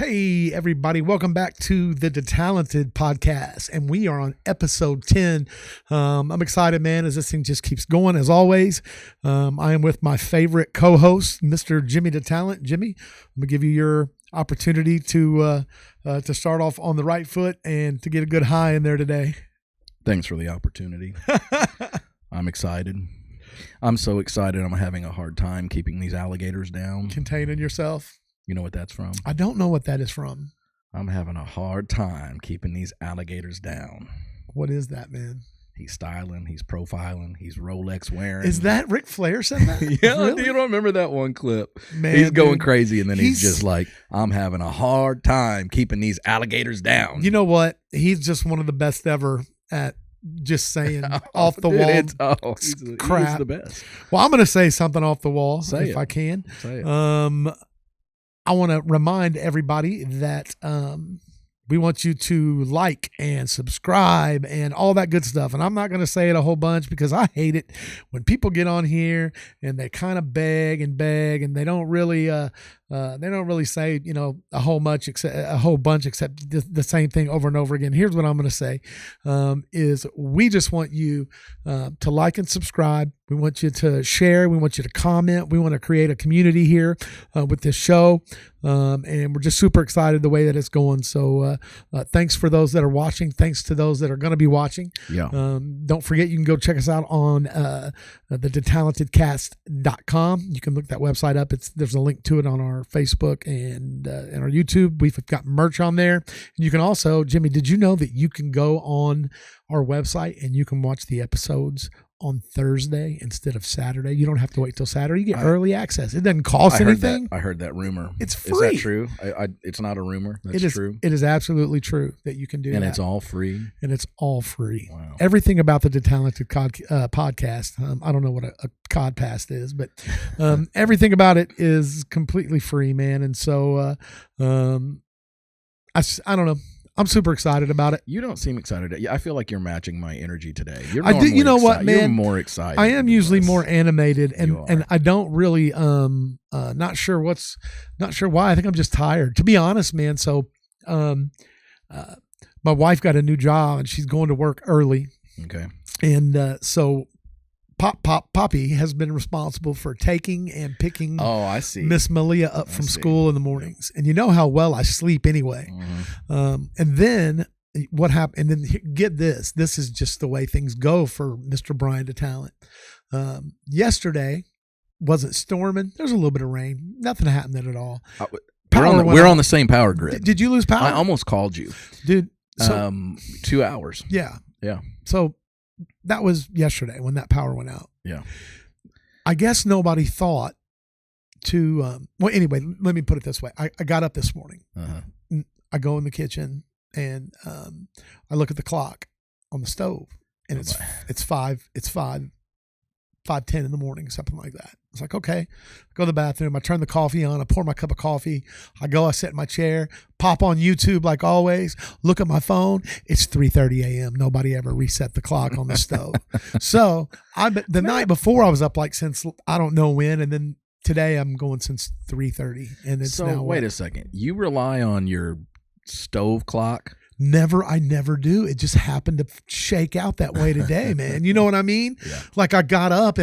Hey, everybody. Welcome back to the DeTalented Podcast. And we are on episode 10. I'm excited, man, as this thing just keeps going. As always, I am with my favorite co-host, Mr. Jimmy DeTalent. Jimmy, I'm going to give you your opportunity to start off on the right foot and to get a good high in there today. Thanks for the opportunity. I'm excited. I'm so excited. I'm having a hard time keeping these alligators down. Containing yourself. You know what that's from? I don't know what that is from. I'm having a hard time keeping these alligators down. What is that, man? He's styling. He's profiling. He's Rolex wearing. Is that Ric Flair said that? Yeah, Really? you don't remember that one clip? Man, he's going dude, crazy, and then he's just like, I'm having a hard time keeping these alligators down. You know what? He's just one of the best ever at just saying off the wall crap. He's the best. Well, I'm going to say something off the wall if I can. Say it. I want to remind everybody that we want you to like and subscribe and all that good stuff. And I'm not going to say it a whole bunch because I hate it when people get on here and they kind of beg and they don't really say, you know, a whole bunch except the same thing over and over again. Here's what I'm going to say, is we just want you to like and subscribe. We want you to share. We want you to comment. We want to create a community here with this show. And we're just super excited the way that it's going. So thanks for those that are watching. Thanks to those that are going to be watching. Yeah. Don't forget, you can go check us out on the DeTalentedCast.com. You can look that website up. There's a link to it on our Facebook and our YouTube. We've got merch on there. And you can also, Jimmy, did you know that you can go on our website and you can watch the episodes on Thursday instead of Saturday? You don't have to wait till Saturday. You get early access. It doesn't cost anything. I heard that rumor. It's free. Is that true? It's not a rumor. That's true. It is absolutely true that you can do that. And it's all free. And it's all free. Wow. Everything about the DeTalented podcast. I don't know what a codpast is, but everything about it is completely free, man. And so I don't know. I'm super excited about it. You don't seem excited. I feel like you're matching my energy today. You're you know what, man? You're more excited. I am usually more animated, and I don't really not sure why. I think I'm just tired, to be honest, man. So my wife got a new job and she's going to work early. Okay. And so Poppy has been responsible for taking and picking Miss Malia up from school in the mornings. And you know how well I sleep anyway. Mm-hmm. And then what happened? And then get this. This is just the way things go for Mr. Brian DeTalent. Yesterday wasn't storming. There's a little bit of rain. Nothing happened at all. We're on the same power grid. Did you lose power? I almost called you. Dude. 2 hours. Yeah. Yeah. So that was yesterday when that power went out. Yeah. I guess nobody thought to, well, anyway, let me put it this way. I got up this morning. Uh-huh. I go in the kitchen and I look at the clock on the stove and it's 5:10 in the morning, something like that. It's like, okay, I go to the bathroom. I turn the coffee on. I pour my cup of coffee. I sit in my chair, pop on YouTube like always, look at my phone. It's 3:30 a.m. Nobody ever reset the clock on the stove. So the night before I was up like since I don't know when. And then today I'm going since 3:30. And it's now wait a second. You rely on your stove clock? I never do. It just happened to shake out that way today, man. You know what I mean? Yeah. Like I got up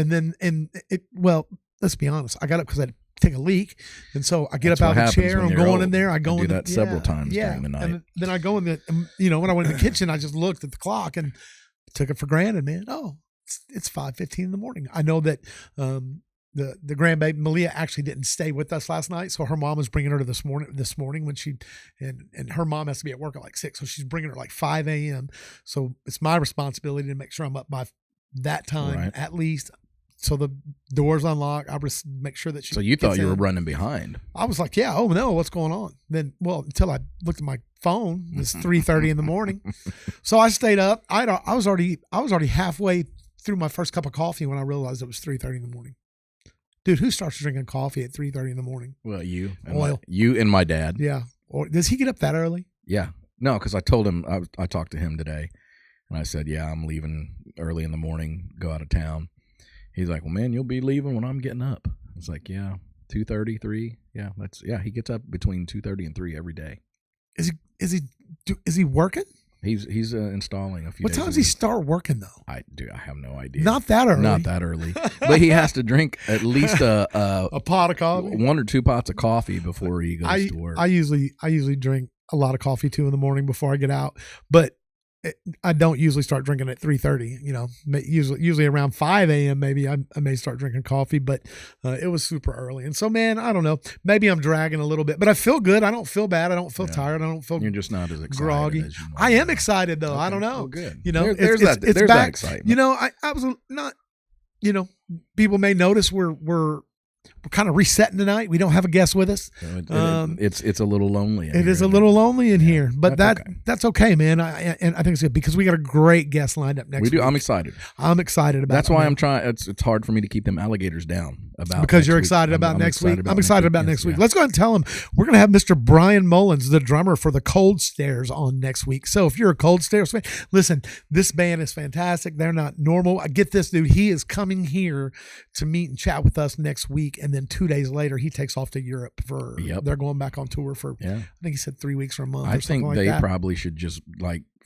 well, let's be honest. I got up because I had to take a leak. And so I get up out of the chair. I'm going in there. I go do that several times during the night. And then I go in when I went in the kitchen, I just looked at the clock and took it for granted, man. Oh, it's 5:15 in the morning. I know that, the grandbaby Malia actually didn't stay with us last night, so her mom was bringing her to this morning when she and her mom has to be at work at like 6, so she's bringing her like 5 a.m. So it's my responsibility to make sure I'm up by that time at least, so the door's unlocked. I make sure that she. So you thought you were running behind? I was like, yeah, oh no, what's going on? Then, until I looked at my phone, it's 3:30 in the morning. So I stayed up. I was already halfway through my first cup of coffee when I realized it was 3:30 in the morning. Dude, who starts drinking coffee at 3:30 in the morning? Well, you and my dad. Yeah. Or does he get up that early? Yeah. No, because I told him, I talked to him today, and I said, yeah, I'm leaving early in the morning, go out of town. He's like, well, man, you'll be leaving when I'm getting up. I was like, yeah. 2:30, 3. Yeah, he gets up between 2:30 and 3 every day. Is he working? He's installing a few. What days time does he start working though? I have no idea. Not that early. Not that early. But he has to drink at least a pot of coffee, 1 or 2 pots of coffee before he goes to work. I usually drink a lot of coffee too in the morning before I get out, but I don't usually start drinking at 3:30. Usually around 5 a.m. maybe I may start drinking coffee, but it was super early. And so, man, I don't know. Maybe I'm dragging a little bit, but I feel good. I don't feel bad. I don't feel tired. I don't feel. You're just not as excited groggy. As you I am excited though. Okay. I don't know. Well, good. There's that back. excitement. I was not. People may notice we're kind of resetting tonight. We don't have a guest with us. It's a little lonely. It is a little lonely in here, but that's okay, man. And I think it's good because we got a great guest lined up next week. We do. I'm excited. I'm excited about. That's why I'm trying. It's hard for me to keep them alligators down. Because you're excited about next week. I'm excited about next week. Let's go ahead and tell them we're going to have Mr. Brian Mullins, the drummer for the Cold Stares, on next week. So if you're a Cold Stares fan, listen, this band is fantastic. They're not normal. I get this, dude. He is coming here to meet and chat with us next week, and then 2 days later he takes off to Europe for. Yep. They're going back on tour for. I think he said 3 weeks or a month. I think they probably should just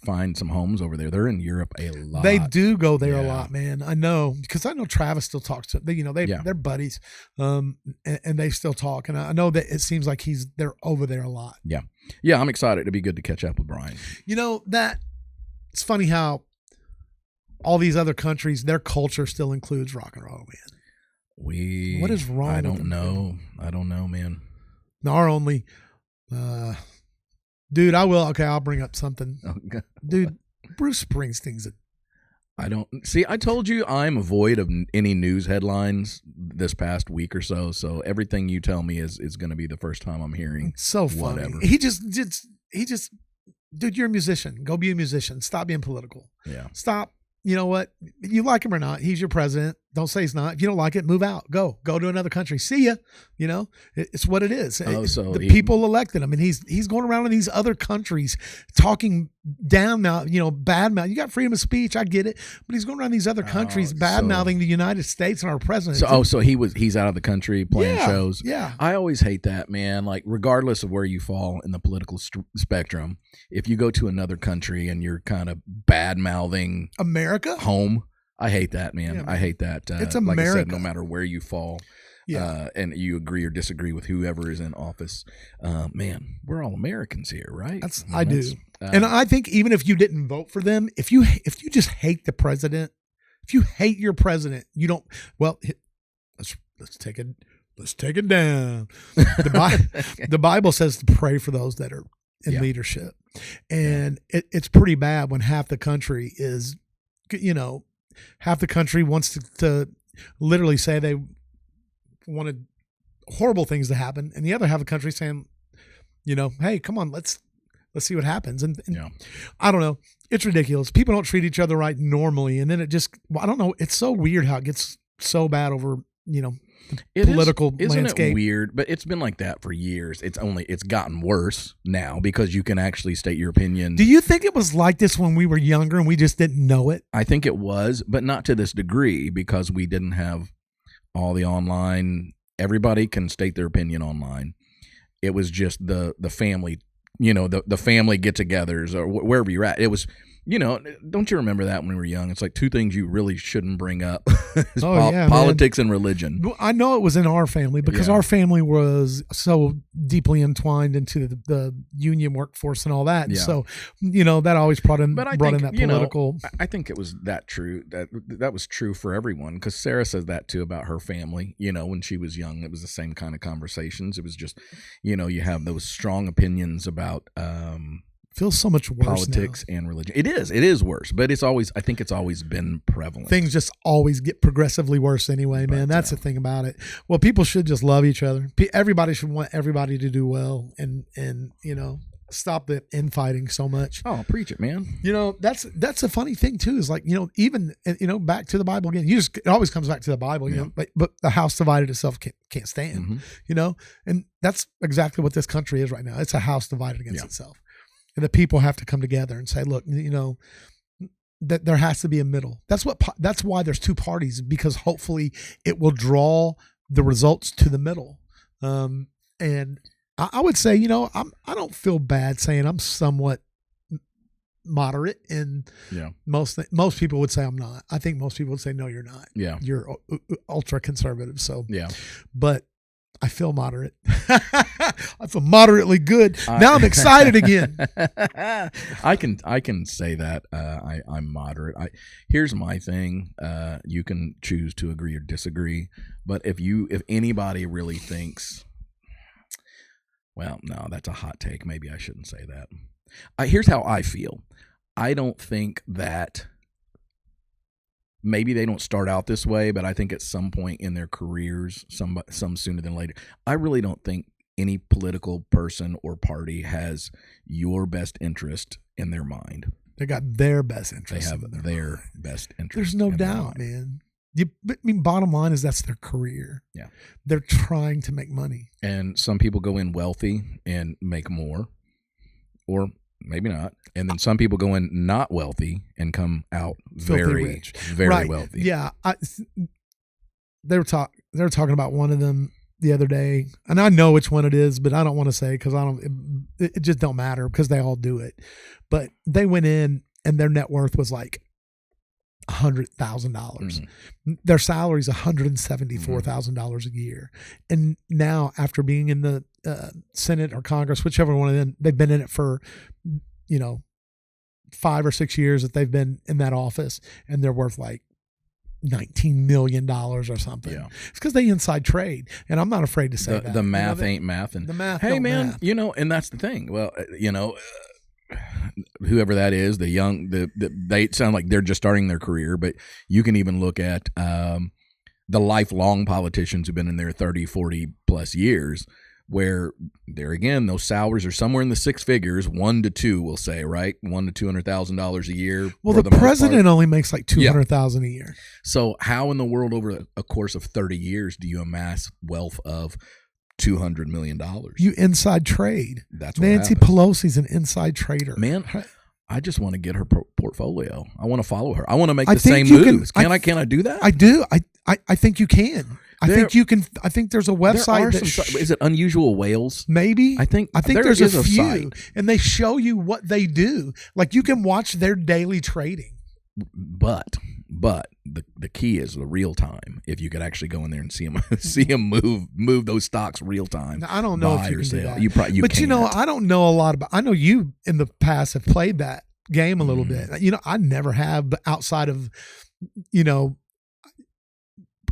find some homes over there. They're in Europe a lot. They do go there a lot, man. I know because I know Travis still talks to them. They're buddies, and they still talk. And I know that it seems like they're over there a lot. Yeah. I'm excited. It'd be good to catch up with Brian. That it's funny how all these other countries, their culture still includes rock and roll, man. What is wrong? I don't know, man. Our only. Dude, I'll bring up something. Okay. Dude, Bruce Springsteen's I told you I'm void of any news headlines this past week or so. So everything you tell me is going to be the first time I'm hearing. So funny. Whatever. He just, dude, you're a musician. Go be a musician. Stop being political. Yeah. Stop. You know what? You like him or not. He's your president. Don't say he's not. If you don't like it, move out. Go to another country. See ya. It's what it is. People elected him, and he's going around in these other countries talking down mouth, bad mouth. You got freedom of speech. I get it, but he's going around these other countries bad mouthing the United States and our president. So he's out of the country playing shows. Yeah. I always hate that, man. Like regardless of where you fall in the political spectrum, if you go to another country and you're kind of bad mouthing America home. I hate that, man. I hate that. It's America. Like I said, no matter where you fall, and you agree or disagree with whoever is in office, man, we're all Americans here, right? I do. And I think even if you didn't vote for them, if you just hate the president, if you hate your president, you don't. Well, let's take it down. The Bible says to pray for those that are in leadership, and it's pretty bad when half the country is, half the country wants to literally say they wanted horrible things to happen, and the other half of the country saying, hey, come on, let's see what happens. And I don't know, it's ridiculous. People don't treat each other right normally, and then it just, I don't know. It's so weird how it gets so bad over political landscape. Isn't it weird? But it's been like that for years. It's gotten worse now because you can actually state your opinion. Do you think it was like this when we were younger and we just didn't know it? I think it was, but not to this degree because we didn't have all the online. Everybody can state their opinion online. It was just the family, the family get-togethers or wherever you're at. It was. Don't you remember that when we were young? It's like two things you really shouldn't bring up. Politics and religion. I know it was in our family because our family was so deeply entwined into the union workforce and all that. And so, that always brought in that political. I think it was that true. That was true for everyone because Sarah says that too about her family. When she was young, it was the same kind of conversations. It was just, you have those strong opinions about feels so much worse politics now. And religion. It is worse, but I think it's always been prevalent. Things just always get progressively worse anyway, man. That's the thing about it. Well, people should just love each other. Everybody should want everybody to do well and stop the infighting so much. Oh, preach it, man. That's a funny thing too, is like, even back to the Bible again. It always comes back to the Bible, but the house divided itself can't stand, and that's exactly what this country is right now. It's a house divided against itself. And the people have to come together and say, look, that there has to be a middle. That's why there's two parties, because hopefully it will draw the results to the middle. And I would say, you know, I don't feel bad saying I'm somewhat moderate, and most people would say I'm not. I think most people would say, no, you're not. Yeah. You're ultra conservative. So, yeah. But I feel moderate. I feel moderately good. Now I'm excited again. I can say that I'm moderate. Here's my thing. You can choose to agree or disagree, but if anybody really thinks, well, no, that's a hot take. Maybe I shouldn't say that. Here's how I feel. I don't think that maybe they don't start out this way, but I think at some point in their careers, some sooner than later, I really don't think any political person or party has your best interest in their mind. They got their best interest. They have their best interest. There's no doubt, man. I mean, bottom line is that's their career. Yeah. They're trying to make money. And some people go in wealthy and make more, or maybe not. And then some people go in not wealthy and come out very rich, very wealthy. Yeah. They were talking about one of them the other day, and I know which one it is, but I don't want to say because it just don't matter because they all do it. But they went in and their net worth was like $100,000. Their salary is $174,000 a year. And now, after being in the Senate or Congress, whichever one of them, they've been in it for, 5 or 6 years that they've been in that office, and they're worth like $19 million or something. Yeah. It's because they inside trade, and I'm not afraid to say that. The math ain't math, and the math. Hey, man, math. And that's the thing. Well, whoever that is, they sound like they're just starting their career, but you can even look at the lifelong politicians who've been in there 30, 40 plus years, where there again, those salaries are somewhere in the six figures, 1 to 2, we'll say, right? $100,000 to $200,000 a year. Well, the president only makes like $200,000 a year. So how in the world over a course of 30 years do you amass wealth of $200 million? You inside trade. That's what Nancy happens. Pelosi's an inside trader. Man, I just want to get her portfolio. I want to follow her. I want to make the same moves. Can I do that? I do. I think you can. I think you can. I think there's a website is it Unusual Whales? Maybe. I think there's a few, site. and they show you what they do. Like you can watch their daily trading. But the key is the real time. If you could actually go in there and see them move those stocks real time. Now, I don't know if you can do that. You can't. I don't know a lot about. I know you in the past have played that game a little bit. I never have, but outside of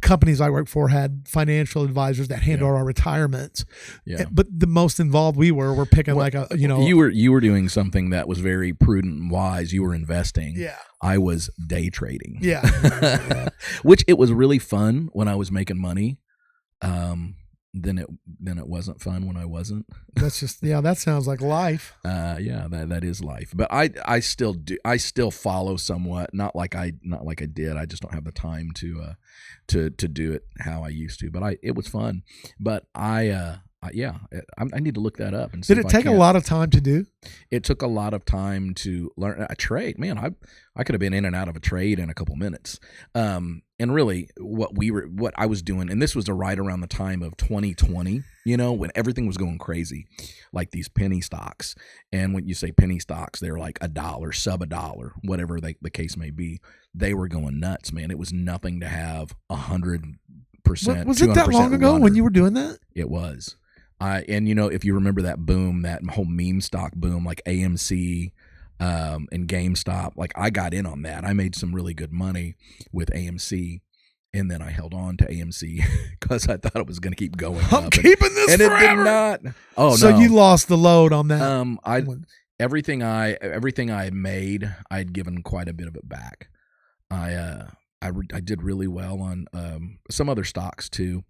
companies I work for had financial advisors that handle our retirements. Yeah. But the most involved we're picking you were doing something that was very prudent and wise. You were investing. Yeah. I was day trading. Yeah. Which it was really fun when I was making money. Then it wasn't fun when I wasn't. That's just that sounds like life. That is life. But I still follow somewhat, not like I did. I just don't have the time to do it how I used to. But it was fun. But I need to look that up and see. Did it take a lot of time to do? It took a lot of time to learn a trade. Man, I could have been in and out of a trade in a couple minutes. And really what I was doing, and this was right around the time of 2020, when everything was going crazy, like these penny stocks. And when you say penny stocks, they're like $1, sub $1, whatever the case may be. They were going nuts, man. It was nothing to have 100%. Was it that long ago when you were doing that? It was. If you remember that boom, that whole meme stock boom, like AMC and GameStop, like I got in on that. I made some really good money with AMC, and then I held on to AMC because I thought it was going to keep going. I'm keeping this forever. It did not. Oh, so no. You lost the load on that. Everything I made, I'd given quite a bit of it back. I did really well on some other stocks too,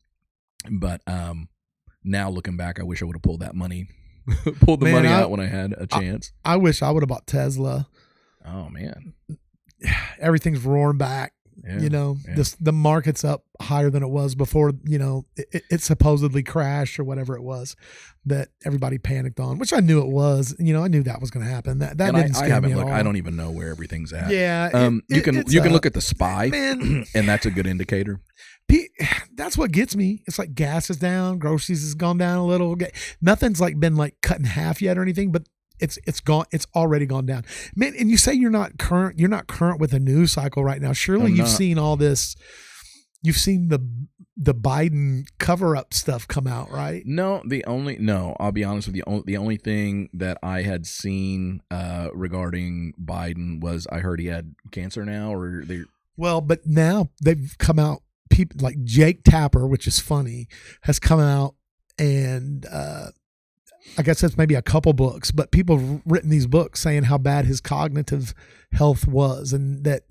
but now looking back, I wish I would have pulled that money, money out when I had a chance. I wish I would have bought Tesla. Oh man, everything's roaring back. Yeah, the market's up higher than it was before. It supposedly crashed or whatever it was that everybody panicked on, which I knew it was. I knew that was going to happen. That didn't scare me at all. I don't even know where everything's at. Yeah, you can look at the SPY, man, and that's a good indicator. that's what gets me. It's like gas is down, groceries has gone down a little. Nothing's like been like cut in half yet or anything, but it's gone. It's already gone down, man. And you say you're not current with the news cycle right now. Surely you've seen all this. You've seen the Biden cover-up stuff come out, right? No, I'll be honest with you. The only thing that I had seen regarding Biden was I heard he had cancer now, Well, but now they've come out. People like Jake Tapper, which is funny, has come out and I guess that's maybe a couple books, but people have written these books saying how bad his cognitive health was, and that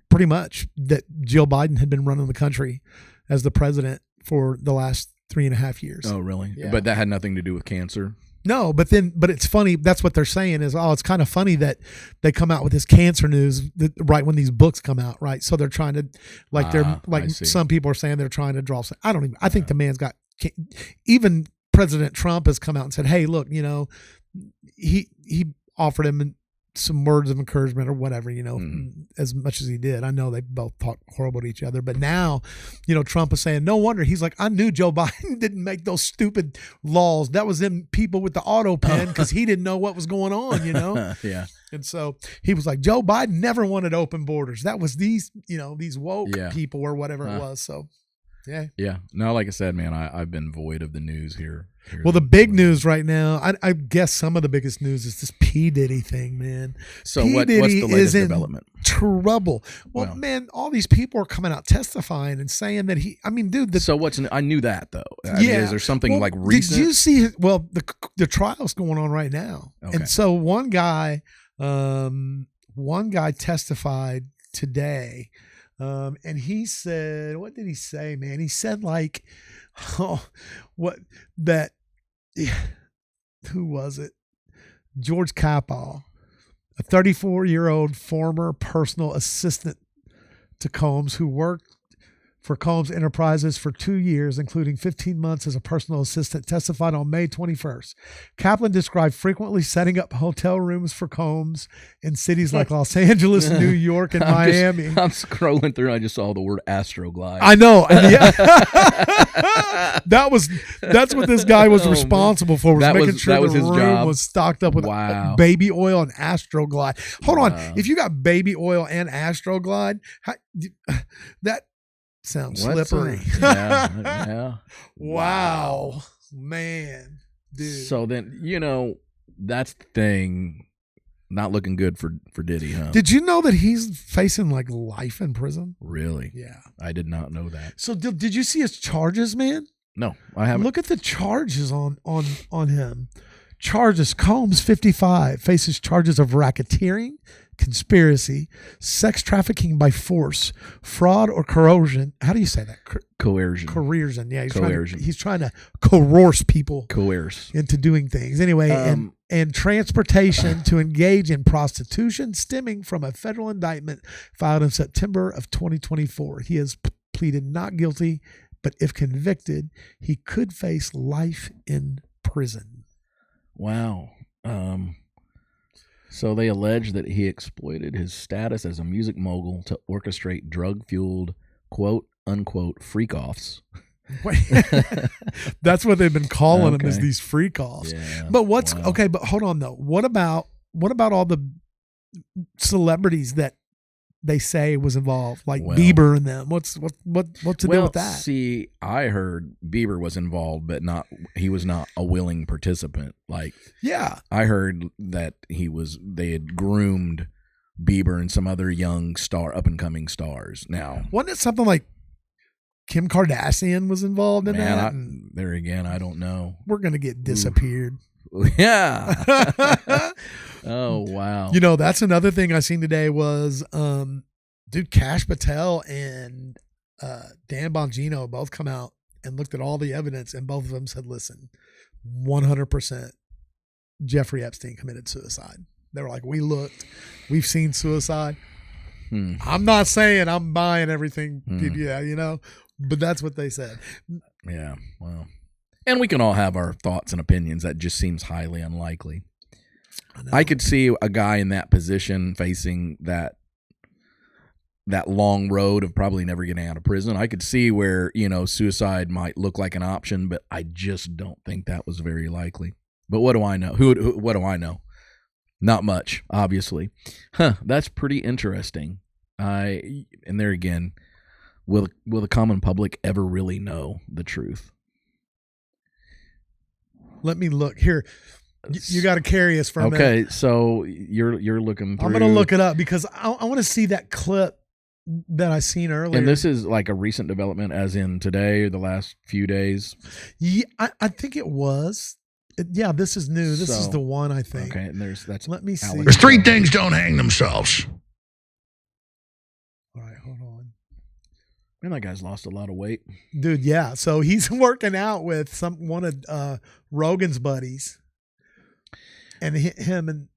pretty much that Jill Biden had been running the country as the president for the last 3.5 years. Oh, really? Yeah. But that had nothing to do with cancer? No, but it's funny. That's what they're saying is, it's kind of funny that they come out with this cancer news right when these books come out, right? So they're trying to, some people are saying they're trying to draw. I think the man's got, even President Trump has come out and said, hey, look, he offered him some words of encouragement or whatever, as much as he did. I know they both talk horrible to each other, but now, Trump is saying, no wonder. He's like, I knew Joe Biden didn't make those stupid laws. That was them people with the auto pen because he didn't know what was going on, Yeah. And so he was like, Joe Biden never wanted open borders. That was these woke people or whatever it was. So, yeah. Yeah. No, like I said, man, I've been void of the news here. Well, the big news right now, I guess some of the biggest news is this P Diddy thing, man. So what's the latest development? Trouble. Well, man, all these people are coming out testifying and saying that so I knew that though. Is there something like recent? Did you see? The trial's going on right now, and so one guy testified today. And he said, what did he say, man? He said who was it? George Capal, a 34-year-old former personal assistant to Combs who worked for Combs Enterprises for 2 years, including 15 months as a personal assistant, testified on May 21st. Kaplan described frequently setting up hotel rooms for Combs in cities like Los Angeles, New York, and Miami. I'm scrolling through. I just saw the word Astroglide. I know. Yeah. That's what this guy was responsible for. Making sure the room was stocked up with baby oil and Astroglide. Hold on. If you got baby oil and Astroglide, that sounds slippery. Yeah. Wow, man, dude. So then, that's the thing. Not looking good for Diddy, huh? Did you know that he's facing like life in prison? Really? Yeah. I did not know that. So did you see his charges, man? No, I haven't. Look at the charges on him. Charges: Combs, 55, faces charges of racketeering, conspiracy, sex trafficking by force, fraud or coercion. How do you say that? Coercion. Coercion. Yeah, coercion. He's trying to coerce people into doing things. Anyway, and transportation to engage in prostitution stemming from a federal indictment filed in September of 2024. He has pleaded not guilty, but if convicted, he could face life in prison. Wow. So they allege that he exploited his status as a music mogul to orchestrate drug-fueled, quote-unquote, freak-offs. That's what they've been calling them, is these freak-offs. Yeah. But but hold on, though. What about all the celebrities that they say was involved, like Bieber and them? What's to do with that? See, I heard Bieber was involved, but he was not a willing participant. I heard that they had groomed Bieber and some other young up and coming stars. Now, wasn't it something like Kim Kardashian was involved in that? There again, I don't know. We're gonna get disappeared. Yeah. Oh, wow. That's another thing I seen today was, Cash Patel and Dan Bongino both come out and looked at all the evidence, and both of them said, listen, 100% Jeffrey Epstein committed suicide. They were like, we've seen suicide. I'm not saying I'm buying everything. But that's what they said. Yeah. Well, and we can all have our thoughts and opinions. That just seems highly unlikely. I could see a guy in that position facing that that long road of probably never getting out of prison. I could see where, suicide might look like an option, but I just don't think that was very likely. But what do I know? What do I know? Not much, obviously. That's pretty interesting. And there again, will the common public ever really know the truth? Let me look here. You got to carry us for a minute. Okay, so you're looking through. I'm going to look it up because I want to see that clip that I seen earlier. And this is like a recent development, as in today or the last few days. Yeah, I think it was. This is new. This is the one, I think. Okay, and that's. Let me see. There's 3 things don't hang themselves. All right, hold on. Man, that guy's lost a lot of weight, dude. Yeah, so he's working out with one of Rogan's buddies, and him and.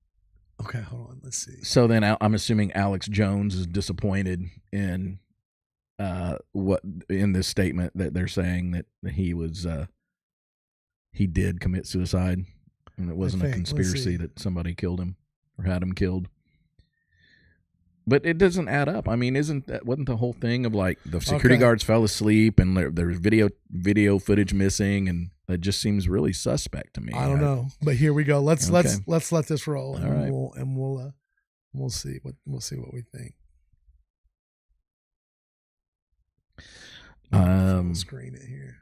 Okay, hold on. Let's see. So then I'm assuming Alex Jones is disappointed in what in this statement that they're saying that he did commit suicide and it wasn't a conspiracy that somebody killed him or had him killed. But it doesn't add up. I mean, wasn't the whole thing of like the security guards fell asleep and there's video footage missing, and that just seems really suspect to me. I don't know, but here we go. Let's let this roll, and right. we'll see what we think. Screen it here.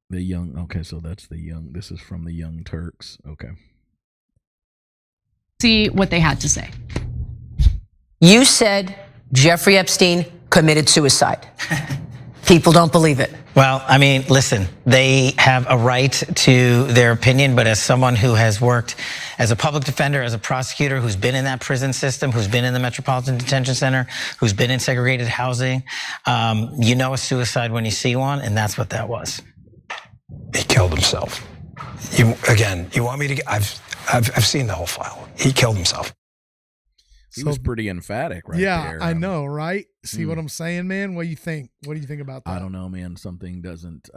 The young. Okay, so that's the young. This is from the Young Turks. Okay. See what they had to say. You said Jeffrey Epstein committed suicide. People don't believe it. Well, I mean, listen, they have a right to their opinion, but as someone who has worked as a public defender, as a prosecutor, who's been in that prison system, who's been in the Metropolitan Detention Center, who's been in segregated housing, you know a suicide when you see one, and that's what that was. He killed himself. You want me to? I've seen the whole file. He killed himself. He was pretty emphatic right there. Yeah, I know, right? See what I'm saying, man? What do you think? What do you think about that? I don't know, man. Something doesn't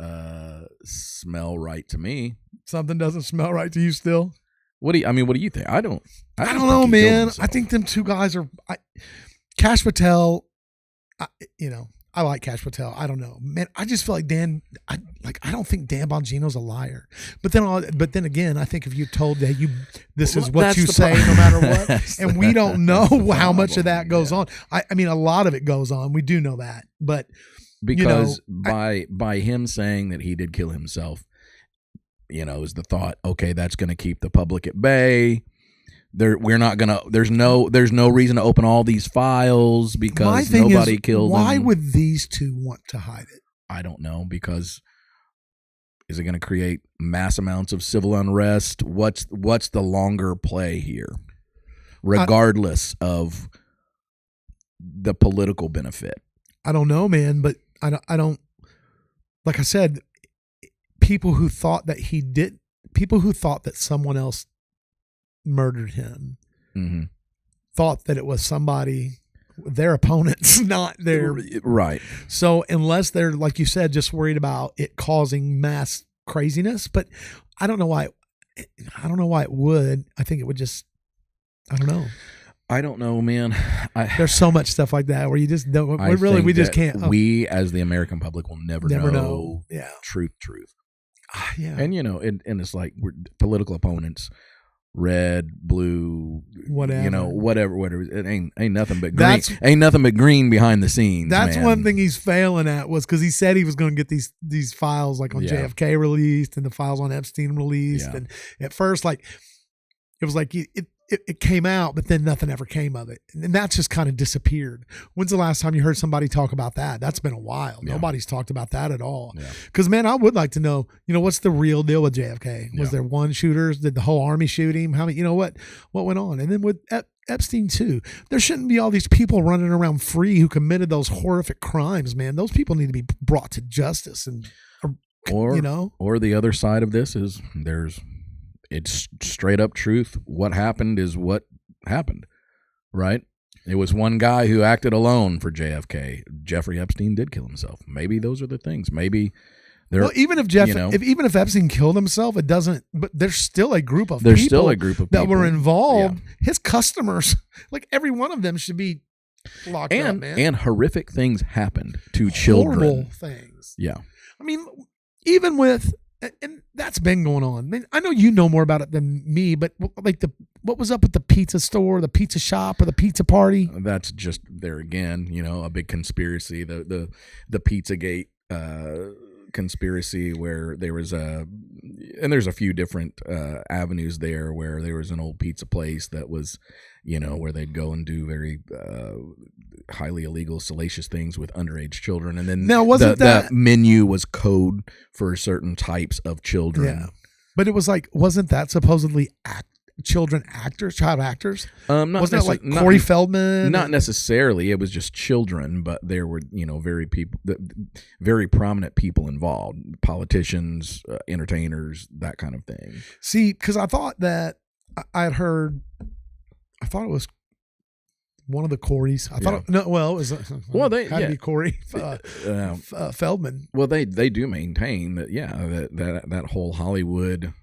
smell right to me. Something doesn't smell right to you still? What do you think? I don't know, man. I think them two guys are Kash Patel, I like Kash Patel. I don't know, man. I just feel like I don't think Dan Bongino's a liar. But then again, I think if you told that this is what you say no matter what, and we don't know how much of that goes on. I mean, a lot of it goes on. We do know that, but because by him saying that he did kill himself, is the thought, okay, that's going to keep the public at bay. We're not gonna. There's no reason to open all these files because nobody killed him. Why would these two want to hide it? I don't know, because is it going to create mass amounts of civil unrest? What's the longer play here, regardless of the political benefit? I don't know, man, but I don't. Like I said, people who thought that someone else murdered him, mm-hmm. thought that it was somebody, their opponents, not their right. So unless they're, like you said, just worried about it causing mass craziness, but I don't know why it would. I think it would just. I don't know. I don't know, man. There's so much stuff like that where you just don't. We just can't. We as the American public will never know. Yeah. Truth. Yeah. And and it's like we're political opponents. Red, blue, whatever, whatever. It ain't nothing but green. Ain't nothing but green behind the scenes. That's man. One thing he's failing at was because he said he was going to get these files like on JFK released and the files on Epstein released. Yeah. And at first, like it was like it came out, but then nothing ever came of it, and that's just kind of disappeared. When's the last time you heard somebody talk about that? That's been a while. Yeah. Nobody's talked about that at all. Because man, I would like to know. What's the real deal with JFK? Was there one shooter? Did the whole army shoot him? How many? What went on? And then with Epstein too, there shouldn't be all these people running around free who committed those horrific crimes. Man, those people need to be brought to justice. Or the other side of this is it's straight up truth. What happened is what happened, right? It was one guy who acted alone for JFK. Jeffrey Epstein did kill himself. Maybe those are the things. Maybe there. Well, even if if Epstein killed himself, it doesn't. But there's still a group of people that were involved. Yeah. His customers, like every one of them, should be locked up, man. And horrific things happened to children. Horrible things. Yeah. I mean, even with, and that's been going on. I mean, I know you know more about it than me, but like what was up with the pizza store, the pizza shop, or the pizza party? That's just there again, a big conspiracy. The Pizzagate conspiracy where there was and there's a few different avenues there where there was an old pizza place that was, where they'd go and do very highly illegal, salacious things with underage children, and then now wasn't the menu was code for certain types of children. Yeah, but it was like, wasn't that supposedly child actors? Wasn't that like Corey Feldman? Not necessarily. It was just children, but there were very prominent people involved, politicians, entertainers, that kind of thing. See, because I thought that I thought it was one of the Coreys. I thought it was had to be Corey Feldman. Well, they do maintain that that whole Hollywood.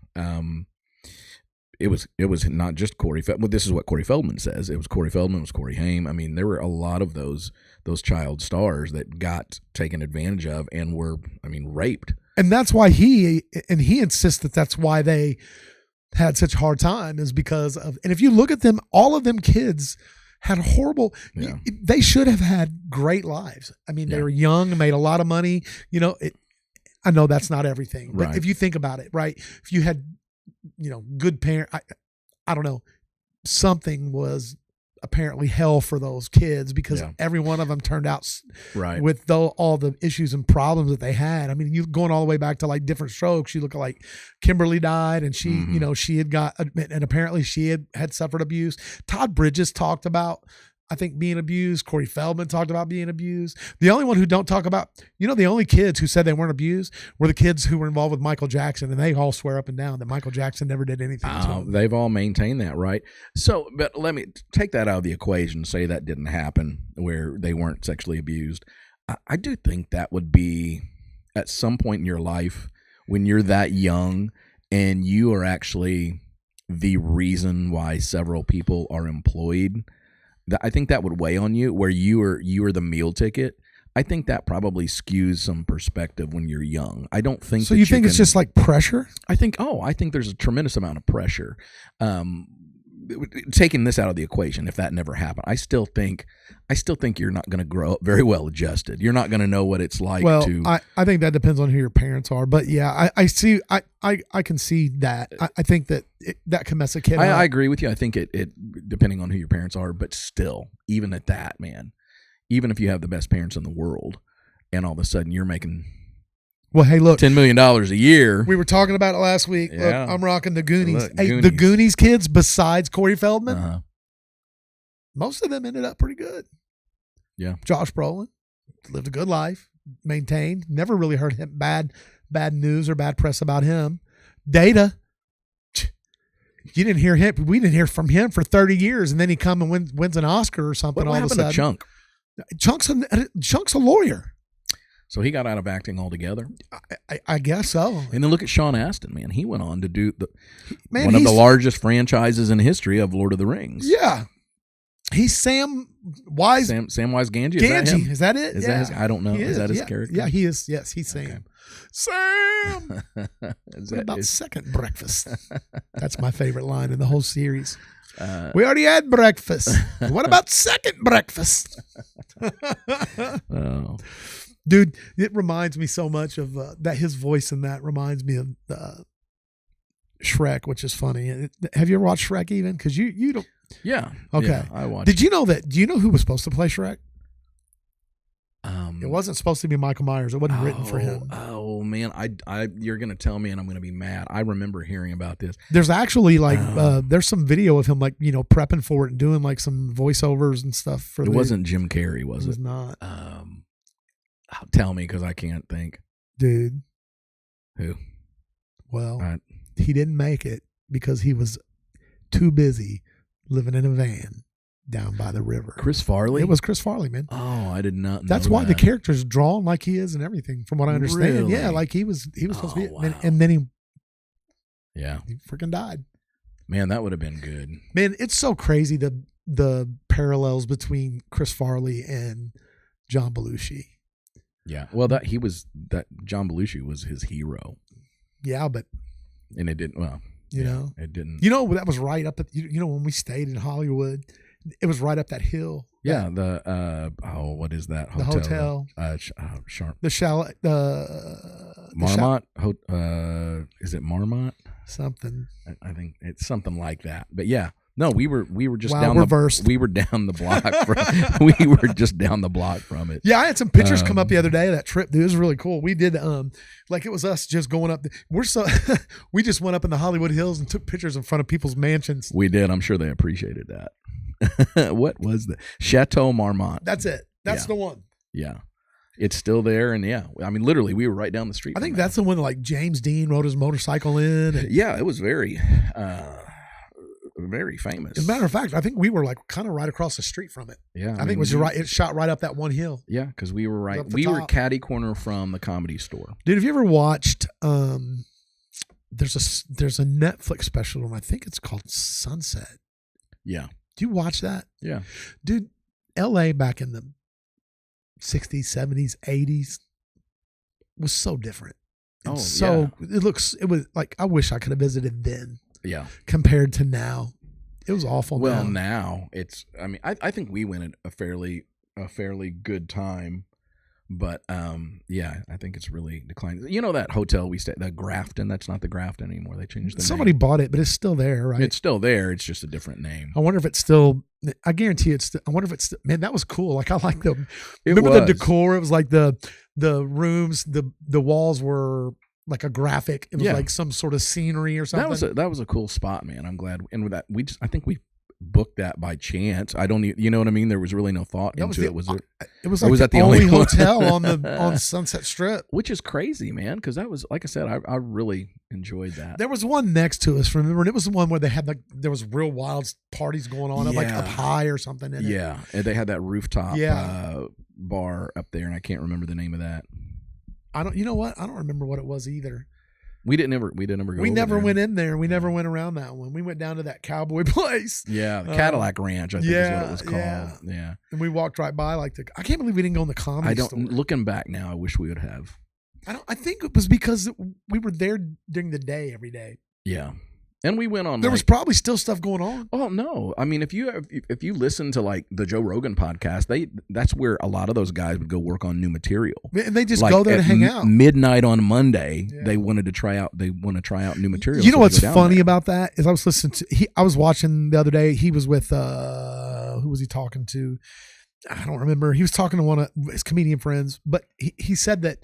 It was not just Corey Feldman. Well, this is what Corey Feldman says. It was Corey Feldman, it was Corey Haim. I mean, there were a lot of those child stars that got taken advantage of and were, raped. And that's why he insists that that's why they had such a hard time, is because of, and if you look at them, all of them kids had horrible, they should have had great lives. I mean, they were young, made a lot of money. I know that's not everything, but if you think about it, right? If you had, good parent, I don't know, something was apparently hell for those kids because every one of them turned out with all the issues and problems that they had. I mean, you going all the way back to like different strokes. You look at like Kimberly died, and she, she had got, and apparently she had suffered abuse. Todd Bridges talked about, I think, being abused. Corey Feldman talked about being abused. The only one who don't talk about, the only kids who said they weren't abused were the kids who were involved with Michael Jackson, and they all swear up and down that Michael Jackson never did anything to them. They've all maintained that, right? So, but let me take that out of the equation, say that didn't happen, where they weren't sexually abused. I do think that would be at some point in your life when you're that young and you are actually the reason why several people are employed. I think that would weigh on you, where you are the meal ticket. I think that probably skews some perspective when you're young. I don't think so. You think it's just like pressure? I think there's a tremendous amount of pressure. Taking this out of the equation, if that never happened, I still think you're not going to grow up very well adjusted. You're not going to know what it's like. Well, I think that depends on who your parents are, but yeah, I see. I can see that. I think that that can mess a kid up. I agree with you. I think it depending on who your parents are, but still, even at that, man, even if you have the best parents in the world, and all of a sudden you're making. Well, hey, look, $10 million a year. We were talking about it last week. Yeah. Look, I'm rocking the Goonies. Look, hey, Goonies. The Goonies kids, besides Corey Feldman, most of them ended up pretty good. Yeah. Josh Brolin lived a good life, maintained, never really heard him bad news or bad press about him. Data, you didn't hear him. We didn't hear from him for 30 years, and then he come and wins an Oscar or something. What all of a sudden, Chunk? Chunk's a lawyer. So he got out of acting altogether? I guess so. And then look at Sean Astin, man. He went on to do one of the largest franchises in history of Lord of the Rings. Yeah. He's Sam Wise. Sam Wise Ganji. Ganji. Is that it? Is that his, I don't know. Is that his character? Yeah, he is. Yes, he's Sam. Okay. Sam! What about second breakfast? That's my favorite line in the whole series. We already had breakfast. What about second breakfast? Oh. Dude, it reminds me so much of that. His voice in that reminds me of Shrek, which is funny. Have you ever watched Shrek even? Because you don't. Yeah. Okay. Yeah, I watched. Did you know that? Do you know who was supposed to play Shrek? It wasn't supposed to be Michael Myers. It wasn't written for him. Oh man, you're gonna tell me, and I'm gonna be mad. I remember hearing about this. There's actually there's some video of him prepping for it and doing like some voiceovers and stuff for. It wasn't Jim Carrey, was it? It was not. Tell me, because I can't think. Dude. Who? Well, he didn't make it because he was too busy living in a van down by the river. Chris Farley? It was Chris Farley, man. Oh, I did not know That's why that. the character's drawn like he is and everything, from what I understand. Really? Yeah, like he was supposed to be. Wow. And then he freaking died. Man, that would have been good. Man, it's so crazy the parallels between Chris Farley and John Belushi. Yeah. Well, that John Belushi was his hero. Yeah, but and it didn't. Well, you know, it didn't. You know, that was right up at when we stayed in Hollywood, it was right up that hill. Yeah. What is that hotel? The hotel. Sharp. The chalet. Marmont. Is it Marmont? Something. I think it's something like that. But yeah. No, we were just reversed. We were down the block. We were just down the block from it. Yeah, I had some pictures come up the other day of that trip. Dude, it was really cool. We did like it was us just going up. We just went up in the Hollywood Hills and took pictures in front of people's mansions. We did. I'm sure they appreciated that. What was the Chateau Marmont? That's it. That's the one. Yeah. It's still there, and I mean, literally, we were right down the street. I think that's the one that like James Dean rode his motorcycle in. Yeah, it was very famous. As a matter of fact, I think we were like kind of right across the street from it. Yeah, I think it was right. It shot right up that one hill. Yeah, because we were right. We were catty corner from the Comedy Store. Dude, have you ever watched? There's a Netflix special, and I think it's called Sunset. Yeah. Do you watch that? Yeah. Dude, L.A. back in the 60s, 70s, 80s was so different. And it was like, I wish I could have visited then. Yeah. Compared to now. It was awful. Well, now it's, I mean, I think we went at a fairly good time, but I think it's really declining. You know, that hotel we stayed, that Grafton, that's not the Grafton anymore. They changed the name. Somebody bought it, but it's still there, right? It's still there. It's just a different name. I wonder if it's still, I guarantee I wonder if it's, man, that was cool. Like I like the decor. It was like the rooms, the walls were like a graphic. It was like some sort of scenery or something. That was a cool spot, man. I'm glad. And with that, I think we booked that by chance. I don't, you know what I mean? There was really no thought into it. Was that the only hotel on Sunset Strip? Which is crazy, man. Because that was, like I said, I really enjoyed that. There was one next to us, remember? And it was the one where they had there was real wild parties going on, like up high or something. Yeah, and they had that rooftop bar up there, and I can't remember the name of that. You know what? I don't remember what it was either. We didn't ever go. We never went in there. We never went around that one. We went down to that cowboy place. Yeah, the Cadillac Ranch, I think is what it was called. Yeah. And we walked right by I can't believe we didn't go in the Comedy Store. Looking back now, I wish we would have. I think it was because we were there during the day every day. Yeah. And we went on. There was probably still stuff going on. Oh no! I mean, if you listen to like the Joe Rogan podcast, that's where a lot of those guys would go work on new material. And they just go there to hang out. Midnight on Monday, they wanted to try out. They want to try out new material. You know what's funny about that is I was listening to. I was watching the other day. He was with who was he talking to? I don't remember. He was talking to one of his comedian friends, but he said that,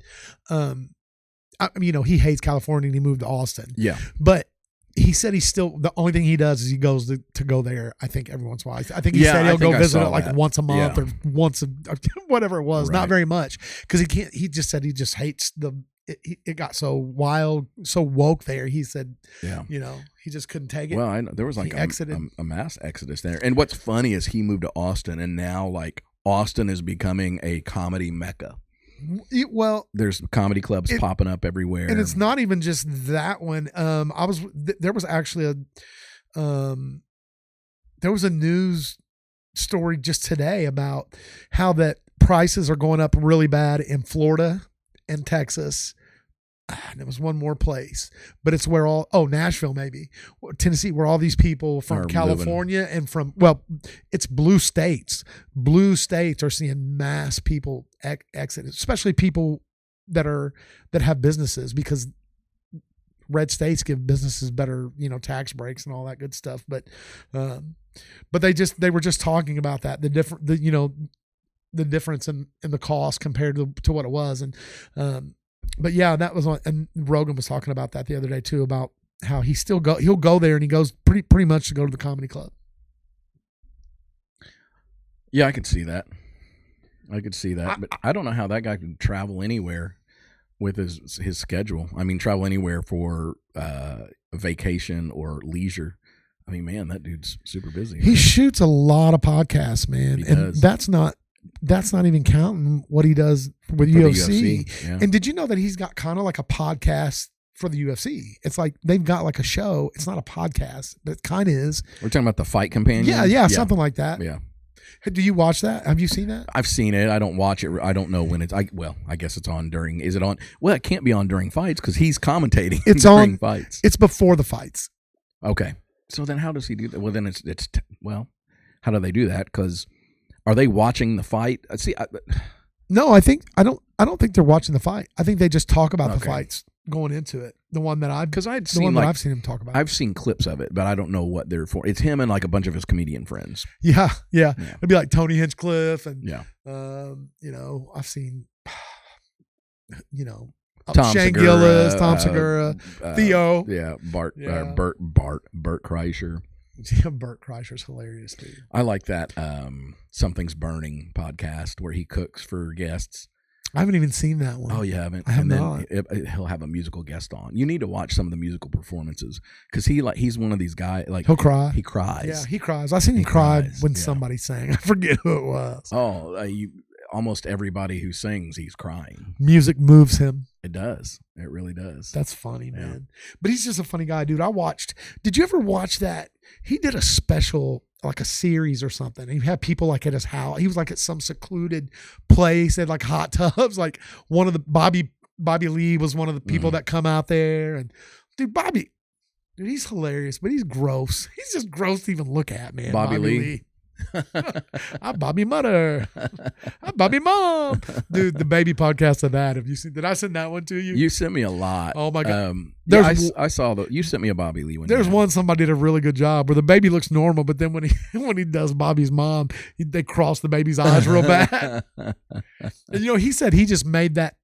he hates California and he moved to Austin. Yeah, but. He said he's still, the only thing he does is he goes to go there, I think, every once in a while. I think he said he'll go visit it like once a month or once, whatever it was. Right. Not very much. Because he just said he just hates it got so wild, so woke there. He said, he just couldn't take it. Well, I know there was like a mass exodus there. And what's funny is he moved to Austin, and now like Austin is becoming a comedy mecca. Well, there's comedy clubs popping up everywhere, and it's not even just that one. There was actually there was a news story just today about how that prices are going up really bad in Florida and Texas. And there was one more place, but it's where Nashville, maybe Tennessee, where all these people from California and it's blue states. Blue states are seeing mass people exit, especially people that have businesses, because red states give businesses better, tax breaks and all that good stuff. But they were just talking about that, the difference in the cost compared to what it was. And, but yeah, that was and Rogan was talking about that the other day too, about how he'll go there, and he goes pretty much to go to the comedy club. Yeah, I could see that. But I don't know how that guy can travel anywhere with his schedule. I mean, travel anywhere for a vacation or leisure. I mean, man, that dude's super busy. He shoots a lot of podcasts, man, and that's not even counting what he does with UFC. Yeah. And did you know that he's got kind of like a podcast for the UFC? It's like they've got like a show. It's not a podcast, but it kind of is. We're talking about the Fight Companion? Yeah, something like that. Yeah. Do you watch that? Have you seen that? I've seen it. I don't watch it. I don't know when it's. I guess it's on during. Is it on? Well, it can't be on during fights because he's commentating. It's during on fights. It's before the fights. Okay. So then, how does he do that? Well, then how do they do that? Because are they watching the fight? See, no, I don't think they're watching the fight. I think they just talk about the Okay. fights going into it. The one that I've I've the one that I've seen him talk about. I've seen clips of it, but I don't know what they're for. It's him and like a bunch of his comedian friends. Yeah. It'd be like Tony Hinchcliffe and Yeah. I've seen Tom Shane Segura, Gillis, Tom Segura, Theo. Yeah, Bert Kreischer. Yeah, Bert Kreischer's hilarious, dude. I like that Something's Burning podcast where he cooks for guests. I haven't even seen that one. Oh, you haven't? I have and then not. He'll have a musical guest on. You need to watch some of the musical performances because he's one of these guys. Like He'll cry. He cries. Yeah, he cries. I seen him cry when somebody sang. I forget who it was. Oh, almost everybody who sings, he's crying. Music moves him. It does. It really does. That's funny, man. But he's just a funny guy, dude. Did you ever watch that? He did a special, like a series or something. He had people like at his house. He was like at some secluded place, had like hot tubs. Like one of the Bobby Lee was one of the people that come out there. And dude, he's hilarious, but he's gross. He's just gross to even look at, man. Bobby Lee. I'm Bobby Mother. I'm Bobby Mom. Dude, the baby podcast of that. Have you seen? Did I send that one to you? You sent me a lot. Oh my God. I saw you sent me a Bobby Lee one. There's one somebody did a really good job where the baby looks normal, but then when he does Bobby's mom, they cross the baby's eyes real bad. And he said he just made that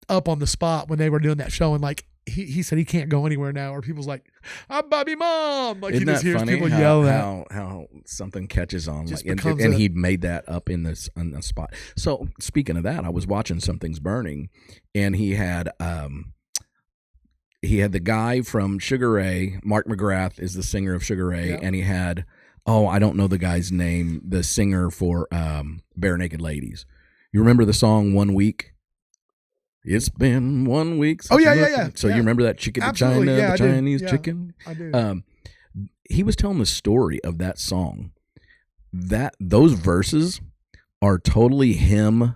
up on the spot when they were doing that show, and like he said he can't go anywhere now, or people's like, I'm Bobby Mom. Like Isn't he just that hears funny people yell that. How something catches on, Just like, becomes and he made that up on the spot. So speaking of that, I was watching Something's Burning, and he had the guy from Sugar Ray. Mark McGrath is the singer of Sugar Ray, and he had I don't know the guy's name, the singer for Bare Naked Ladies. You remember the song 1 Week? It's been 1 week. Oh yeah. So you remember that chicken, Absolutely. the Chinese Yeah, chicken? I do. He was telling the story of that song. Those verses are totally him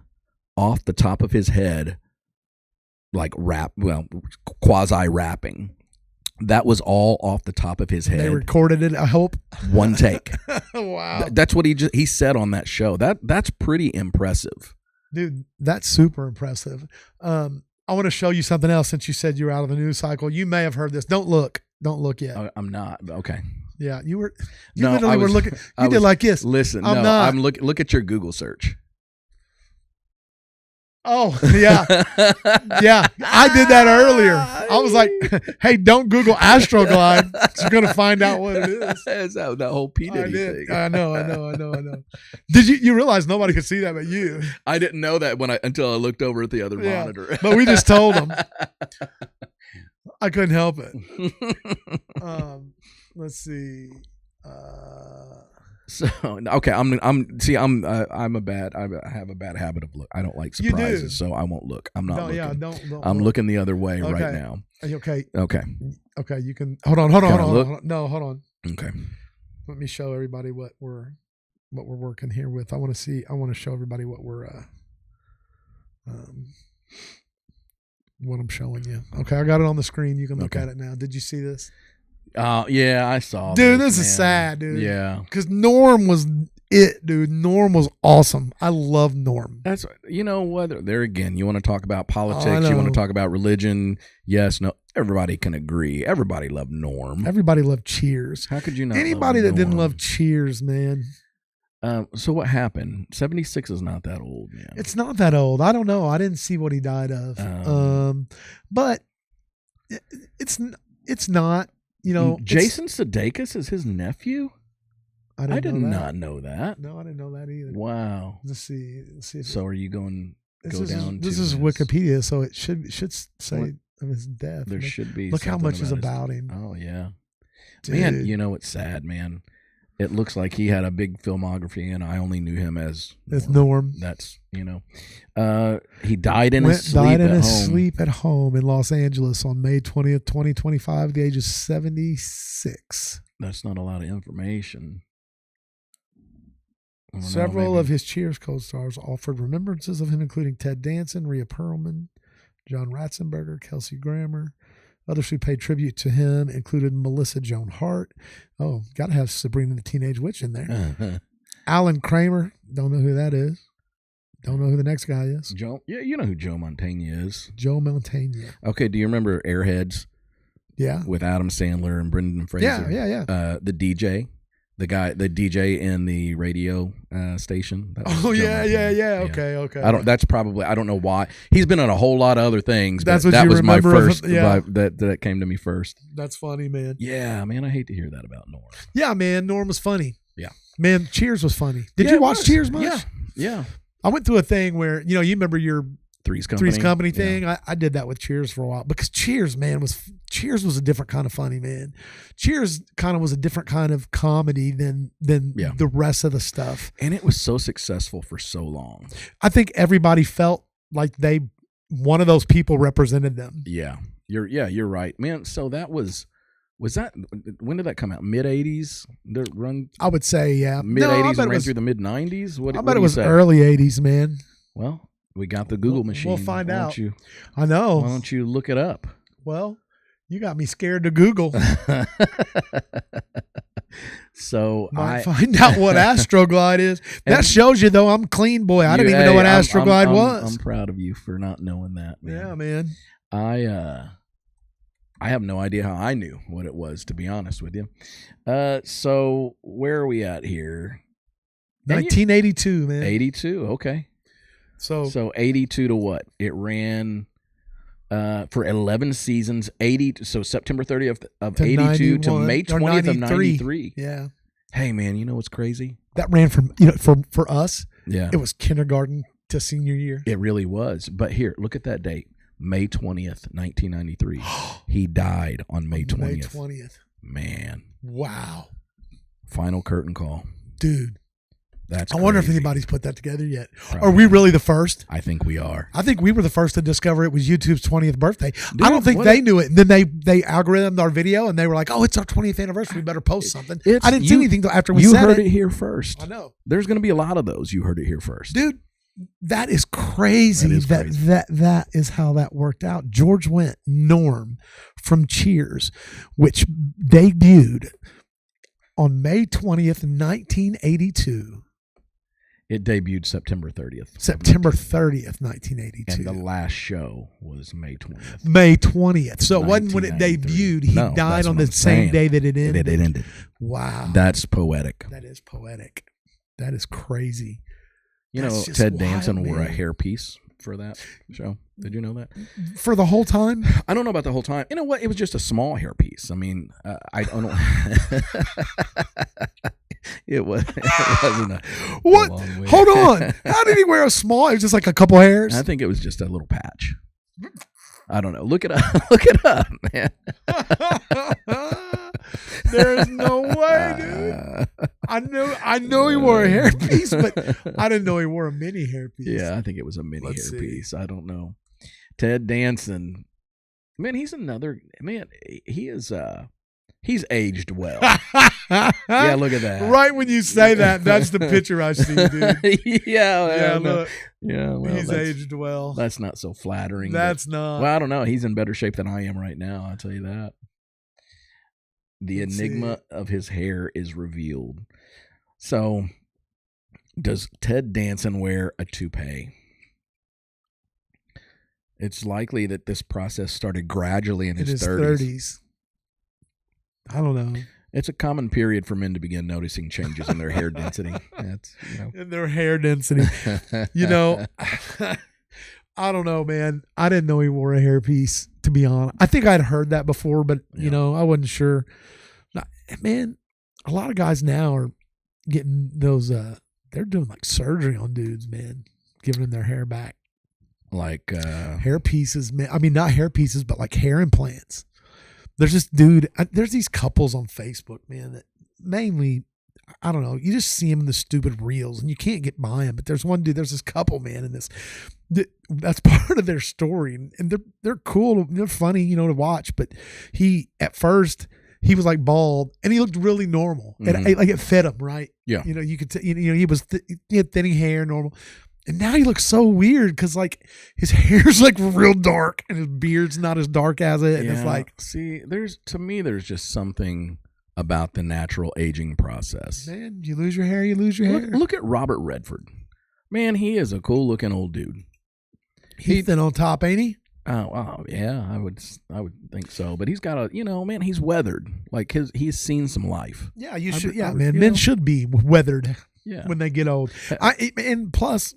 off the top of his head, like quasi rapping. That was all off the top of his head. They recorded it, I hope. One take. Wow. That's what he said on that show. That's pretty impressive. Dude, that's super impressive. I want to show you something else since you said you were out of the news cycle. You may have heard this. Don't look yet. I'm not. Okay. Yeah, you were. No, literally were looking. You did like this. Listen, I'm look at your Google search. Oh yeah, yeah. I did that earlier. I was like, "Hey, don't Google Astroglide. You're gonna find out what it is." That's that whole P Diddy thing. I know. Did you realize nobody could see that but you? I didn't know that until I looked over at the other monitor. But we just told them. I couldn't help it. Let's see. So okay, I have a bad habit of look. I don't like surprises, so I won't look. I'm not looking. Yeah, don't I'm look. looking the other way right now. Okay. Okay. Okay. You can hold on. No, hold on. Okay. Let me show everybody what we're working here with. I want to show everybody what we're what I'm showing you. Okay, I got it on the screen. You can look at it now. Did you see this? Yeah, I saw. Dude, this is sad, dude. Yeah, because Norm was it, dude. Norm was awesome. I love Norm. That's whether there again. You want to talk about politics? Oh, you want to talk about religion? Yes, no. Everybody can agree. Everybody loved Norm. Everybody loved Cheers. How could you not? Anybody love that didn't Norm? love Cheers, man. So what happened? 76 is not that old, man. It's not that old. I don't know. I didn't see what he died of. But it's not. Jason Sudeikis is his nephew? I did not know that. No, I didn't know that either. Wow. Let's see. So are you going down? This is Wikipedia, so it should say of his death. There should be. Look how much is about about him. Oh yeah, Dude. Man. It's sad, man. It looks like he had a big filmography, and I only knew him as Norm. That's he died in his sleep at home in Los Angeles on May 20th, 2025, at the age of 76. That's not a lot of information. Several of his Cheers co-stars offered remembrances of him, including Ted Danson, Rhea Perlman, John Ratzenberger, Kelsey Grammer. Others who paid tribute to him included Melissa Joan Hart. Oh, got to have Sabrina the Teenage Witch in there. Alan Kramer. Don't know who that is. Don't know who the next guy is. Joe. Yeah, you know who Joe Mantegna is. Joe Mantegna. Okay, do you remember Airheads? Yeah. With Adam Sandler and Brendan Fraser. Yeah. The DJ. The DJ in the radio station. Yeah. Okay. I don't know why. He's been on a whole lot of other things. That's but what that you was my remember first. That came to me first. That's funny, man. Yeah, man. I hate to hear that about Norm. Yeah, man. Norm was funny. Yeah. Man, Cheers was funny. Did you watch Cheers much? Yeah. I went through a thing where, you remember your Three's Company thing. Yeah. I did that with Cheers for a while because Cheers was a different kind of funny, man. Cheers kind of was a different kind of comedy than the rest of the stuff. And it was so successful for so long. I think everybody felt like one of those people represented them. Yeah. You're right, man. So that was that, when did that come out? Mid 80s? I would say, yeah. Mid 80s and ran through the mid 90s? I bet it was early 80s, man. Well, we got the Google machine. We'll find out. I know. Why don't you look it up? Well, you got me scared to Google. So I find out what Astroglide is. That shows you, though, I'm clean, boy. I didn't even know what Astroglide was. I'm proud of you for not knowing that, man. Yeah, man. I have no idea how I knew what it was, to be honest with you. So where are we at here? 1982, man. 82, okay. So 82 to what? It ran for 11 seasons, so September 30th of 82 to May 20th of 93. Yeah. Hey, man, you know what's crazy? That ran from, for us, yeah, it was kindergarten to senior year. It really was. But here, look at that date. May 20th, 1993. He died on May 20th. May 20th. Man. Wow. Final curtain call. Dude. That's I wonder if anybody's put that together yet. Probably. Are we really the first? I think we are. I think we were the first to discover it was YouTube's 20th birthday. Dude, I don't think they knew it. And then they algorithmed our video and they were like, oh, it's our 20th anniversary. We better post something. I didn't see anything until after we said it. You heard it here first. I know. There's going to be a lot of those. You heard it here first. Dude, that is crazy. That is how that worked out. George Wendt, Norm from Cheers, which debuted on May 20th, 1982. It debuted September 30th. September 30th, 1982. And the last show was May 20th. May 20th. So it wasn't when it debuted. He died on the same day that it ended. It ended. Wow. That's poetic. That is poetic. That is crazy. You know, Ted Danson wore a hairpiece for that show. Did you know that? For the whole time? I don't know about the whole time. You know what? It was just a small hairpiece. I mean, I don't know. It wasn't a what? Hold on. How did he wear a small? It was just like a couple hairs? I think it was just a little patch. I don't know. Look it up. Look it up, man. There's no way, dude. I know he wore a hairpiece, but I didn't know he wore a mini hairpiece. Yeah, I think it was a mini hairpiece. I don't know. Ted Danson, man, he's another man. He is he's aged well. Yeah, look at that. Right when you say that, that's the picture I see, dude. Yeah, look. Yeah, well, he's aged well. That's not so flattering. That's not. Well, I don't know. He's in better shape than I am right now. I'll tell you that. The enigma of his hair is revealed. So, does Ted Danson wear a toupee? It's likely that this process started gradually in his 30s. I don't know. It's a common period for men to begin noticing changes in their hair density. That's, in their hair density. I don't know, man. I didn't know he wore a hairpiece, to be honest. I think I'd heard that before, but, I wasn't sure. Man, a lot of guys now are getting those, they're doing like surgery on dudes, man, giving them their hair back. Like hair pieces, man. I mean, not hair pieces, but like hair implants. There's this dude, there's these couples on Facebook, man, that mainly, I don't know, you just see them in the stupid reels and you can't get by them. But there's one dude, there's this couple, man, and that's part of their story. And they're cool, they're funny, to watch. But he, at first, he was like bald, and he looked really normal. And like it fit him, right? Yeah. You know, you could, he was, he had thinning hair, normal. And now he looks so weird because like his hair's like real dark and his beard's not as dark as it. And it's like, see, there's just something about the natural aging process. man, you lose your hair, you lose your hair. Look at Robert Redford. Man, he is a cool looking old dude. He's thin on top, ain't he? Oh, yeah, I would think so. But he's got a, man, he's weathered. Like he's seen some life. Yeah, you should. Yeah, man, men should be weathered. Yeah. When they get old. And plus,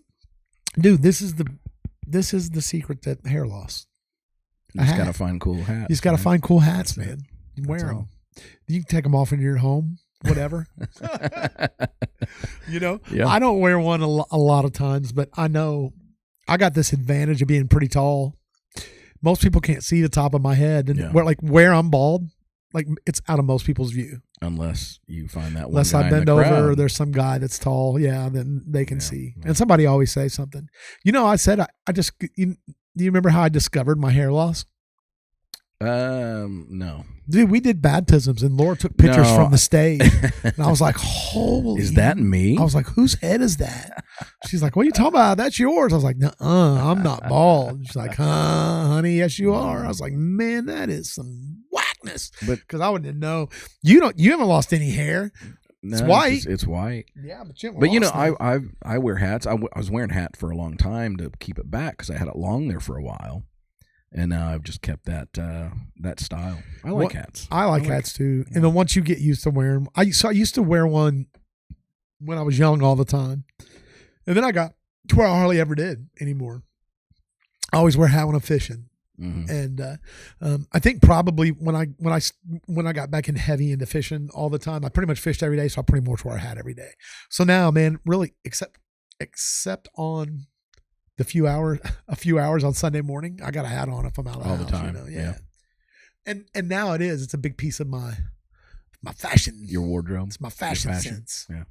dude, this is the secret to hair loss. You just gotta find cool hats. You just gotta find cool hats, man. Wear them. You can take them off when you're at home, whatever. Yeah. I don't wear one a lot of times, but I know I got this advantage of being pretty tall. Most people can't see the top of my head, and where I'm bald, like it's out of most people's view. Unless you find that one. Unless guy I bend in the over, crowd. or there's some guy that's tall, then they can see. And somebody always says something. I said I just. Do you remember how I discovered my hair loss? No. Dude, we did baptisms, and Laura took pictures from the stage, and I was like, "Holy, is that me?" I was like, "Whose head is that?" She's like, "What are you talking about? That's yours." I was like, "Nuh-uh, I'm not bald." She's like, honey, yes, you are." I was like, "Man, that is some whackness." But because I wouldn't know. You haven't lost any hair. No, it's white. It's white. Yeah, but you I wear hats. I was wearing a hat for a long time to keep it back because I had it long there for a while. And now I've just kept that style. I like hats. I like hats too. And then once you get used to wearing them, I used to wear one when I was young all the time. And then I got to where I hardly ever did anymore. I always wear a hat when I'm fishing. Mm-hmm. And I think probably when I got back into fishing all the time, I pretty much fished every day, so I pretty much wore a hat every day. So now, man, really except on a few hours on Sunday morning, I got a hat on if I'm out of the all house, the time. Yeah. And now it's a big piece of my fashion. Your wardrobe. It's my fashion sense. Yeah.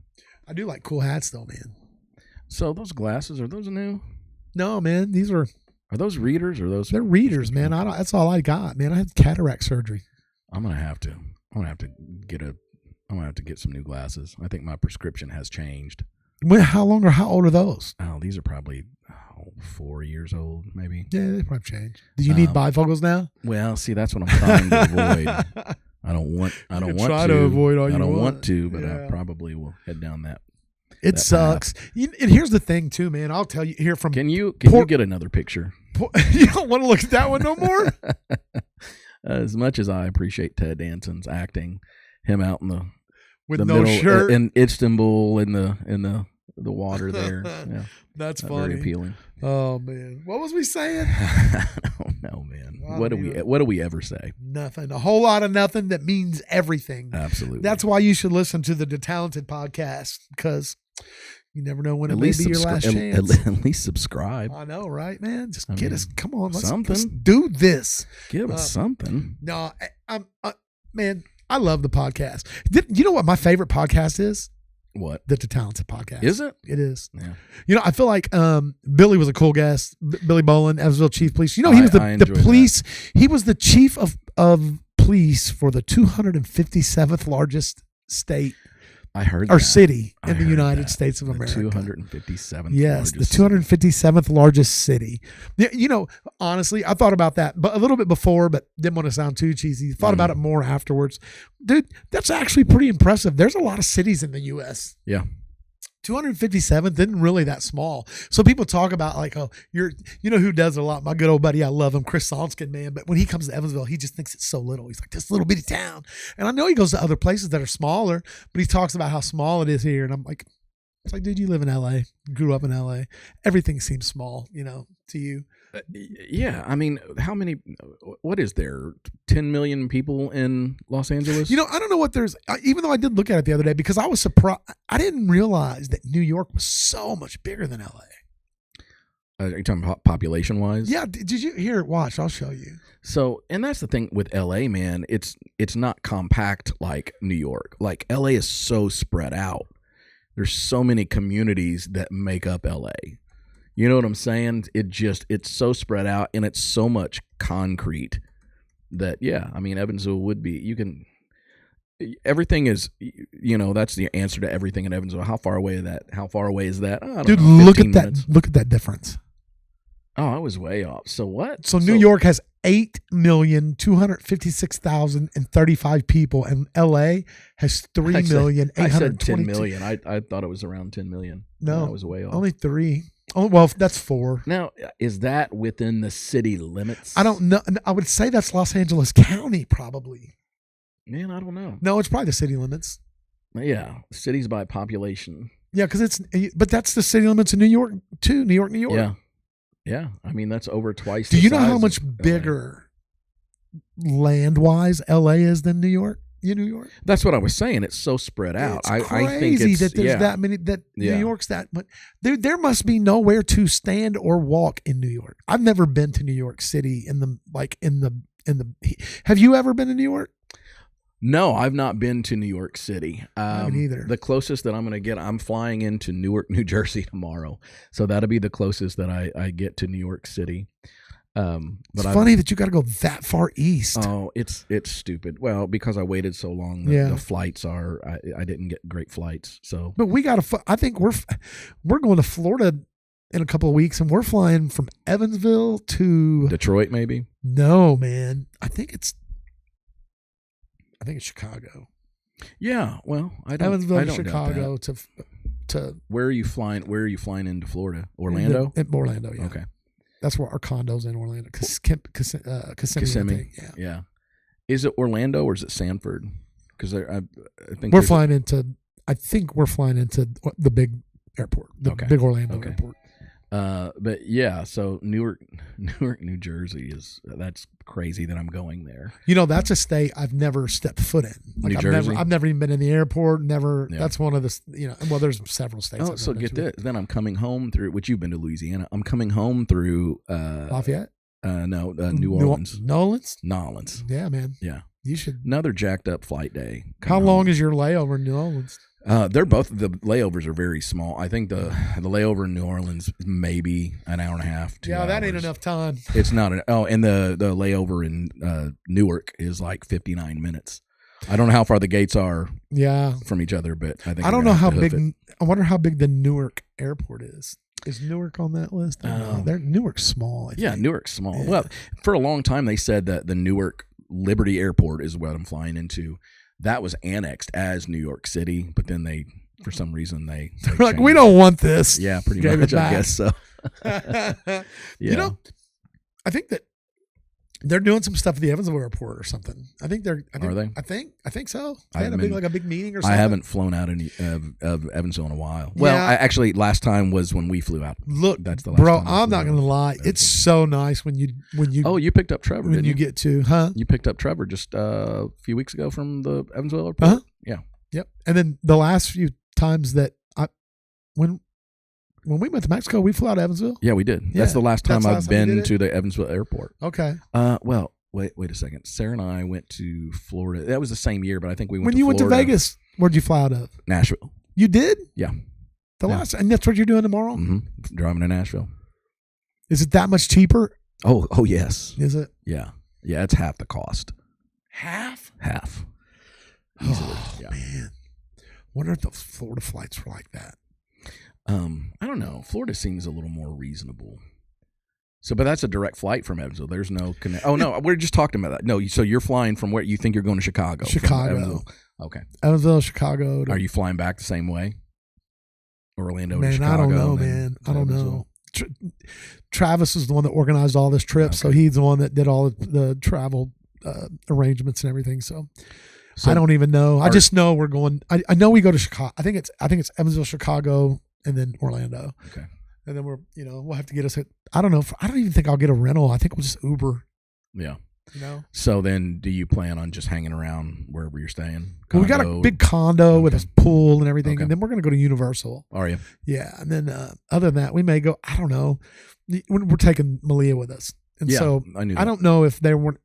I do like cool hats though, man. So those glasses, are those new? No, man. Are those readers or those? They're readers, man. That's all I got, man. I had cataract surgery. I'm gonna have to get some new glasses. I think my prescription has changed. How old are those? Oh, these are probably 4 years old, maybe. Yeah, they probably changed. Do you need bifocals now? Well, see, that's what I'm trying to avoid. I don't want to, but I probably will head down that. It sucks. And here's the thing, too, man. I'll tell you here from. Can you get another picture? You don't want to look at that one no more? As much as I appreciate Ted Danson's acting, him out in the no middle, shirt in Istanbul in the water there. Yeah, that's funny. Very appealing. Oh man, what was we saying? I don't know, man. What do we ever say? Nothing. A whole lot of nothing that means everything. Absolutely. That's why you should listen to the DeTalented Podcast, because you never know when it may be your last chance. At least subscribe. I know, right, man? Just get us. Come on, let's do this. Give us something. No, man, I love the podcast. You know what my favorite podcast is? What? The DeTalented Podcast. Is it? It is. Yeah. I feel like Billy was a cool guest. Billy Bolin, Evansville Chief Police. He was the police. That. He was the chief of police for the 257th largest state. I heard or city in the United States of America. 257th. Yes, the 257th largest city. Honestly, I thought about that, but a little bit before, but didn't want to sound too cheesy. Thought about it more afterwards. Dude, that's actually pretty impressive. There's a lot of cities in the U.S. Yeah. 257th isn't really that small. So people talk about like, oh, who does it a lot? My good old buddy, I love him, Chris Sonskin, man. But when he comes to Evansville, he just thinks it's so little. He's like, this little bitty town. And I know he goes to other places that are smaller, but he talks about how small it is here. And I'm like, it's like, dude, you live in LA, grew up in LA. Everything seems small, to you. Yeah. I mean, what is there? 10 million people in Los Angeles? I don't know what even though I did look at it the other day because I was surprised. I didn't realize that New York was so much bigger than LA. Are you talking about population wise? Yeah. Did you hear it? Watch, I'll show you. So, and that's the thing with LA, man. It's not compact like New York. Like LA is so spread out. There's so many communities that make up LA. You know what I'm saying? It's so spread out and it's so much concrete that, yeah, I mean, Evansville would be, everything is, that's the answer to everything in Evansville. How far away is that? Oh, I don't Dude, know, look at 15 that. minutes. Look at that difference. Oh, I was way off. So what? So New York has 8,256,035 people, and LA has 3,822,000. I said 10 million. I thought it was around 10 million. No, I was way off. only 3. Oh, well, that's 4. Now, is that within the city limits? I don't know. I would say that's Los Angeles County, probably. Man, I don't know. No, it's probably the city limits. Yeah, cities by population. Yeah, because but that's the city limits in New York too. New York. Yeah. Yeah, I mean that's over twice. Do the you know size how much of bigger land-wise LA is than New York? New York. That's what I was saying. It's so spread out. It's I crazy think it's, that there's that many. That Yeah. New York's that much. There must be nowhere to stand or walk in New York. I've never been to New York City in the. Have you ever been to New York? No, I've not been to New York City. I haven't either. The closest that I'm going to get, I'm flying into Newark, New Jersey tomorrow. So that'll be the closest that I get to New York City. But It's funny that you got to go that far east. Oh, it's stupid. Well, because I waited so long, the flights are. I didn't get great flights. So, but we got to. I think we're going to Florida in a couple of weeks, and we're flying from Evansville to Detroit, maybe. No, man. I think it's Chicago. Yeah, well, Evansville I to don't doubt Chicago that. to. Where are you flying? Where are you flying into Florida? Orlando. Orlando, yeah. Okay. That's where our condo's in Orlando. Kissimmee. Kissimmee. Yeah. Is it Orlando or is it Sanford? Because I think we're flying into. I think we're flying into the big airport, the big Orlando airport. But yeah, so Newark, New Jersey that's crazy that I'm going there. That's a state I've never stepped foot in. New Jersey? I've never even been in the airport. Never. Yeah. That's one of the. Well, there's several states. Oh, so get this. Then I'm coming home through. Which you've been to Louisiana. I'm coming home through Lafayette. No, New Orleans. Nolans. Yeah, man. Yeah, you should. Another jacked up flight day. How long is your layover in New Orleans? They're both, the layovers are very small. I think the layover in New Orleans maybe an hour and a half. 2 hours. That ain't enough time. It's not. And the layover in Newark is like 59 minutes. I don't know how far the gates are. Yeah. From each other, but I think I don't know how big. I wonder how big the Newark airport is. Is Newark on that list? Newark's small. I think. Newark's small. Yeah. Well, for a long time they said that the Newark Liberty Airport is what I'm flying into. That was annexed as New York City, but then for some reason, they like, we don't want this. Yeah, pretty much. I guess so. Yeah. I think that they're doing some stuff at the Evansville airport or something. Are they? I think so. They had a big meeting or something. I haven't flown out of Evansville in a while. Well, actually, last time was when we flew out. Look, that's the last bro. time I'm not gonna lie. It's so nice when you. Oh, you picked up Trevor. When you get to, huh? You picked up Trevor just a few weeks ago from the Evansville airport. Uh-huh. Yeah. Yep. And then the last few times that when we went to Mexico, we flew out of Evansville. Yeah, we did. Yeah. That's the last time I've been to the Evansville airport. Okay. Well, wait a second. Sarah and I went to Florida. That was the same year, but I think we went when to you Florida. went to Vegas. Where'd you fly out of? Nashville. You did? Yeah. Last, and that's what you're doing tomorrow? Mm-hmm. Driving to Nashville. Is it that much cheaper? Oh yes. Is it? Yeah. Yeah, it's half the cost. Half? Half. Easily. Man. Wonder if those Florida flights were like that. I don't know. Florida seems a little more reasonable. So, but that's a direct flight from Evansville. There's no connect. Oh no, we're just talking about that. No, so you're flying from where you think you're going to Chicago. Chicago. Okay. Evansville, Chicago. Are you flying back the same way? Orlando to Man, Chicago? I don't know, man. I don't know. Travis is the one that organized all this trip, so he's the one that did all the travel arrangements and everything. So I don't even know. I just know we're going. I know we go to Chicago. I think it's Evansville, Chicago, and then Orlando. Okay. And then we'll have to get us. I don't know. I don't even think I'll get a rental. I think we'll just Uber. Yeah. So then, do you plan on just hanging around wherever you're staying? Well, we got a big condo with a pool and everything, and then we're going to go to Universal. Are you? Yeah, and then other than that, we may go. I don't know. We're taking Malia with us, and so I don't know if they want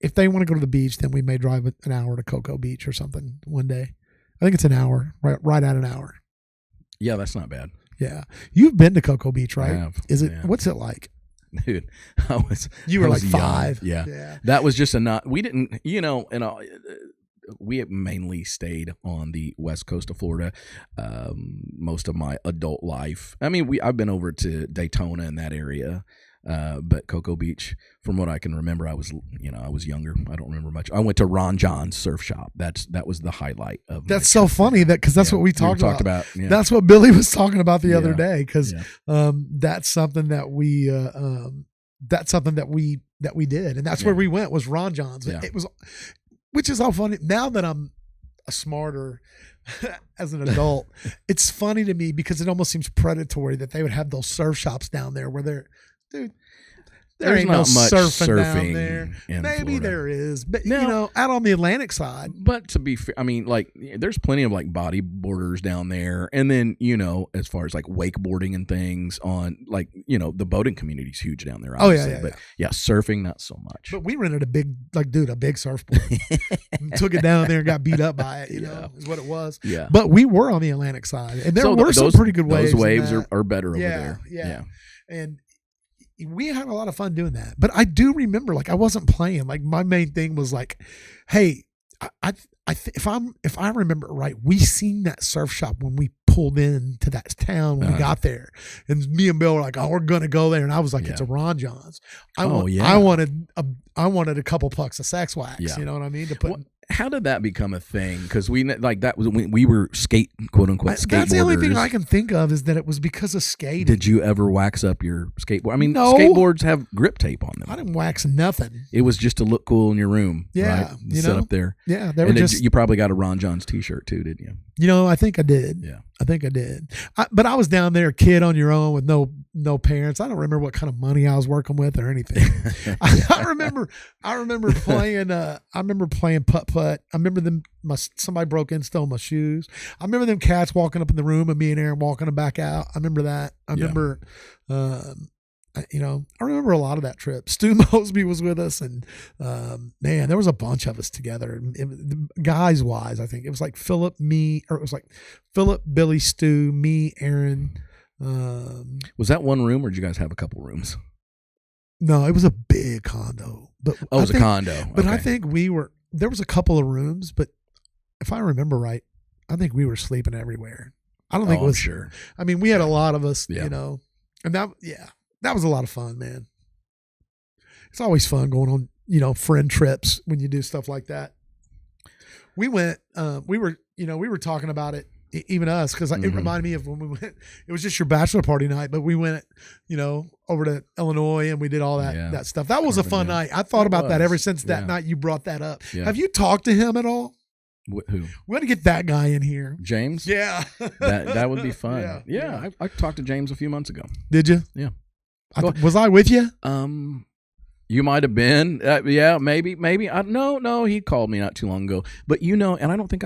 to go to the beach. Then we may drive an hour to Cocoa Beach or something one day. I think it's an hour, right at an hour. Yeah, that's not bad. Yeah, you've been to Cocoa Beach, right? I have. Is it? Yeah. What's it like? Dude, you were like young. 5. Yeah. That was just we didn't, we mainly stayed on the west coast of Florida most of my adult life. I mean, I've been over to Daytona in that area. But Cocoa Beach, from what I can remember, I was younger. I don't remember much. I went to Ron John's surf shop. That was the highlight of. That's so funny because that's what we talked about. Yeah. That's what Billy was talking about the other day because that's something that we did, and that's where we went was Ron John's. Yeah. It was, which is all funny now that I'm a smarter as an adult. It's funny to me because it almost seems predatory that they would have those surf shops down there where they're. Dude, there ain't no much surfing down there. in Maybe Florida. there is, but No. out on the Atlantic side. But to be fair, I mean, like, there's plenty of like bodyboarders down there, and then as far as like wakeboarding and things on, like, the boating community is huge down there. Obviously. But surfing not so much. But we rented a big surfboard, took it down there and got beat up by it. You know, is what it was. Yeah. But we were on the Atlantic side, and there were some pretty good waves. Those waves are better over there. Yeah. And we had a lot of fun doing that. But I do remember, like, I wasn't playing. Like, my main thing was like, hey, if I remember it right, we seen that surf shop when we pulled into that town when we got there, and me and Bill were like, oh, we're gonna go there, and I was like, it's a Ron John's. I wanted a couple pucks of sex wax. You know what I mean? To put. How did that become a thing? Because that was when we were quote unquote skateboarders. That's the only thing I can think of is that it was because of skating. Did you ever wax up your skateboard? I mean, No. skateboards have grip tape on them. I didn't wax nothing. It was just to look cool in your room. Yeah, right? Sit up there. Yeah, they were just. You probably got a Ron John's T-shirt too, didn't you? I think I did. Yeah, I think I did. But I was down there, a kid on your own with no parents. I don't remember what kind of money I was working with or anything. I remember playing. I remember playing putt-putt. I remember somebody broke in, stole my shoes. I remember them cats walking up in the room and me and Aaron walking them back out. I remember that. I remember. I remember a lot of that trip. Stu Mosby was with us, and man, there was a bunch of us together. Guys wise, I think it was like Philip, Billy, Stu, me, Aaron. Was that one room, or did you guys have a couple rooms? No, it was a big condo. But it was a condo. But okay. I think there was a couple of rooms, but if I remember right, I think we were sleeping everywhere. I don't think it was. Sure. I mean, we had a lot of us, Yeah. And that was a lot of fun, man. It's always fun going on, friend trips when you do stuff like that. We went, we were talking about it, even us, because it reminded me of when we went. It was just your bachelor party night, but we went, over to Illinois and we did all that stuff. That was a fun night. I thought about that ever since that night you brought that up. Yeah. Have you talked to him at all? Who? We got to get that guy in here. James? Yeah. that would be fun. Yeah. I talked to James a few months ago. Did you? Yeah. Was I with you? You might have been. Yeah, maybe. No, he called me not too long ago. But and I don't think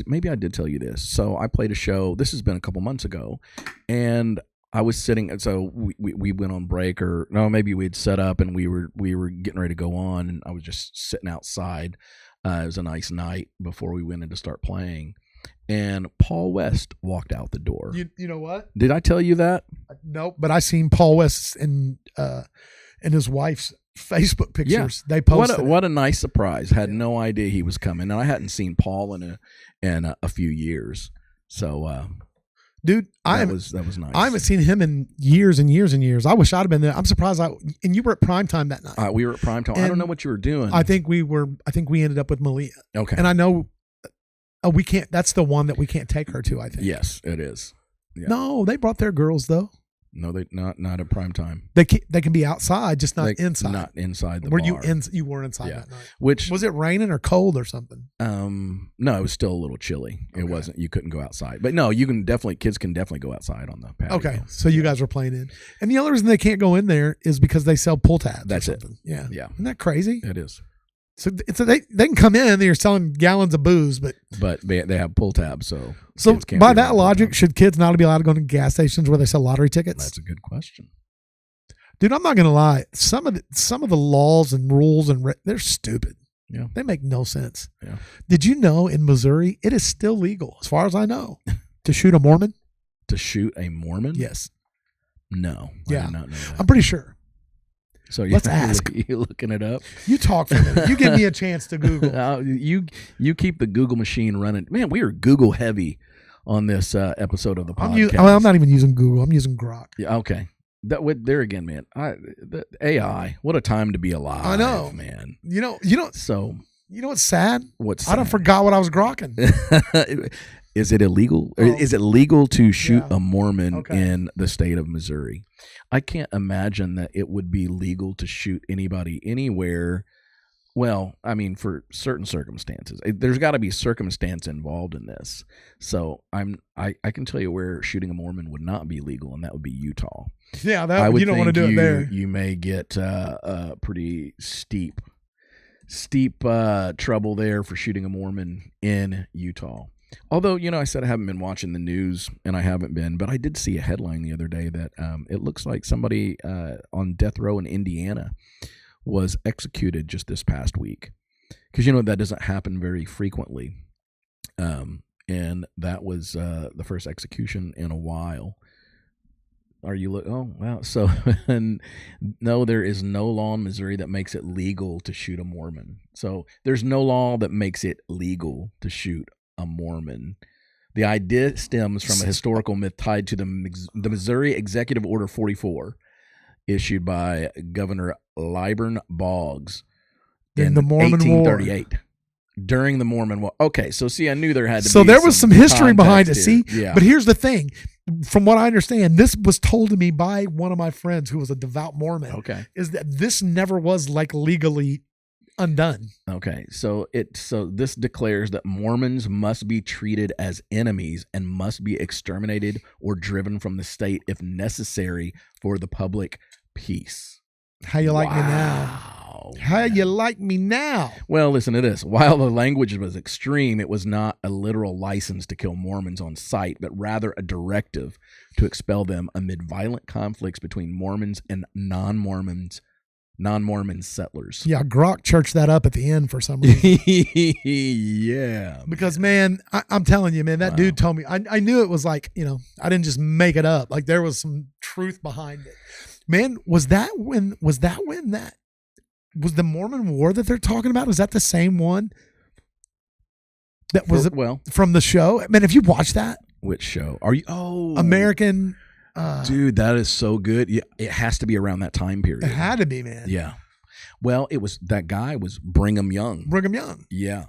maybe I did tell you this. So I played a show. This has been a couple months ago, and I was sitting. So we went on break, or no, maybe we'd set up and we were getting ready to go on, and I was just sitting outside. It was a nice night before we went in to start playing. And Paul West walked out the door. You know what? Did I tell you that? Nope. But I seen Paul West and his wife's Facebook pictures. They posted. What a nice surprise! Had no idea he was coming, and I hadn't seen Paul in a few years. So, dude, that was nice. I haven't seen him in years and years and years. I wish I'd have been there. I'm surprised. And you were at prime time that night. We were at prime time. I don't know what you were doing. I think we ended up with Malia. Okay. And I know. We can't. That's the one that we can't take her to. I think. Yes, it is. Yeah. No, they brought their girls though. No, they not at prime time. They can be outside, just not inside. Not inside the bar. You were inside that night. Which was it raining or cold or something? No, it was still a little chilly. Okay. It wasn't. You couldn't go outside, but no, kids can definitely go outside on the patio. Okay, so you guys were playing in, and the only reason they can't go in there is because they sell pull tabs. That's it. Yeah, yeah. Isn't that crazy? It is. So they can come in. They're selling gallons of booze, but they have pull tabs. So by that logic, should kids not be allowed to go to gas stations where they sell lottery tickets? That's a good question, dude. I'm not gonna lie. Some of the laws and rules they're stupid. Yeah, they make no sense. Yeah. Did you know in Missouri it is still legal, as far as I know, to shoot a Mormon? To shoot a Mormon? Yes. No. Yeah. I did not know that. I'm pretty sure. So let's ask. You looking it up? You talk for me. You give me a chance to Google. You keep the Google machine running. Man, we are Google heavy on this episode of the podcast. I'm not even using Google. I'm using Grok. Yeah, okay. There again, man. The AI. What a time to be alive. I know, man. So you know what's sad? What's I done forgot what I was grokking. Is it illegal? Or is it legal to shoot a Mormon Okay. in the state of Missouri? I can't imagine that it would be legal to shoot anybody anywhere. Well, I mean, for certain circumstances, there's got to be circumstance involved in this. So I can tell you where shooting a Mormon would not be legal, and that would be Utah. Yeah, you don't want to do it there. You may get pretty steep trouble there for shooting a Mormon in Utah. Although, I said I haven't been watching the news, and I haven't been, but I did see a headline the other day that it looks like somebody on death row in Indiana was executed just this past week. Because, that doesn't happen very frequently. And that was the first execution in a while. Oh, wow. So, no, there is no law in Missouri that makes it legal to shoot a Mormon. So there's no law that makes it legal to shoot a Mormon. The idea stems from a historical myth tied to the Missouri Executive Order 44, issued by Governor Liburn Boggs in the Mormon 1838. War. During the Mormon War. Okay, so see, I knew there had to be So there was some history behind it. Here. See, yeah. But here's the thing. From what I understand, this was told to me by one of my friends who was a devout Mormon. Okay, is that this never was legally undone. Okay, so this declares that Mormons must be treated as enemies and must be exterminated or driven from the state if necessary for the public peace. How you like me now? How you like me now? Well, listen to this. While the language was extreme, it was not a literal license to kill Mormons on sight, but rather a directive to expel them amid violent conflicts between Mormons and non-Mormon settlers. Yeah, Grok churched that up at the end for some reason. Yeah. Because, man, I'm telling you, man, that dude told me. I knew it was I didn't just make it up. There was some truth behind it. Man, was that when that was the Mormon War that they're talking about? Is that the same one? That was from the show? Man, have you watched that? Which show? Are you? Oh, American. Dude, that is so good. Yeah, it has to be around that time period. It had to be, man. Yeah. Well, that guy was Brigham Young. Brigham Young. Yeah.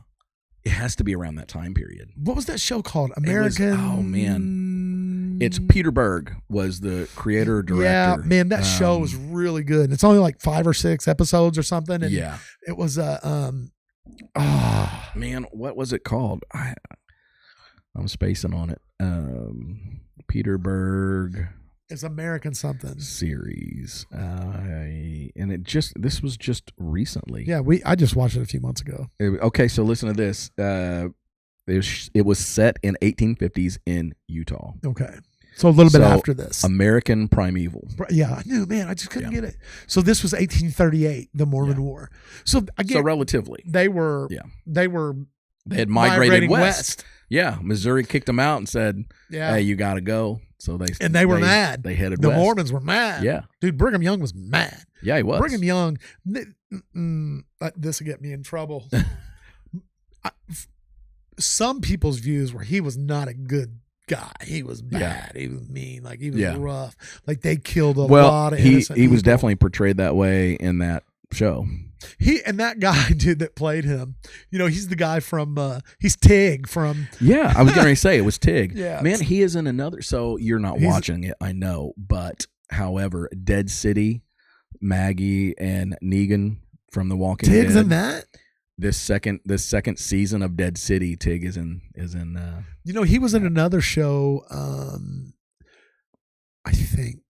It has to be around that time period. What was that show called? American. Oh man. It's Peter Berg was the creator director. Yeah, man, that show was really good. It's only 5 or 6 episodes or something. And yeah. It was man, what was it called? I'm spacing on it. Peter Berg. It's American something series. This was just recently. Yeah, I just watched it a few months ago. Okay, so listen to this. It was set in 1850s in Utah. Okay. So a little bit after this. American Primeval. Yeah, I knew, man. I just couldn't get it. So this was 1838, the Mormon War. So again, so relatively. They had migrated west. Yeah, Missouri kicked them out and said, "Hey, you got to go." So they were mad. They headed west. The west. Mormons were mad. Yeah. Dude, Brigham Young was mad. Yeah, he was. Brigham Young, this will get me in trouble. Some people's views were he was not a good guy. He was bad. Yeah. He was mean. He was rough. They killed a lot of innocent people. He was people. definitely portrayed that way in that show. And that guy, dude, that played him, he's the guy from, he's Tig from. Yeah, I was going to say it was Tig. Yeah. Man, he is in another, so you're not watching it, I know. But, however, Dead City, Maggie and Negan from The Walking Dead. Tig's in that? This second season of Dead City, Tig is in. He was in another show, I think.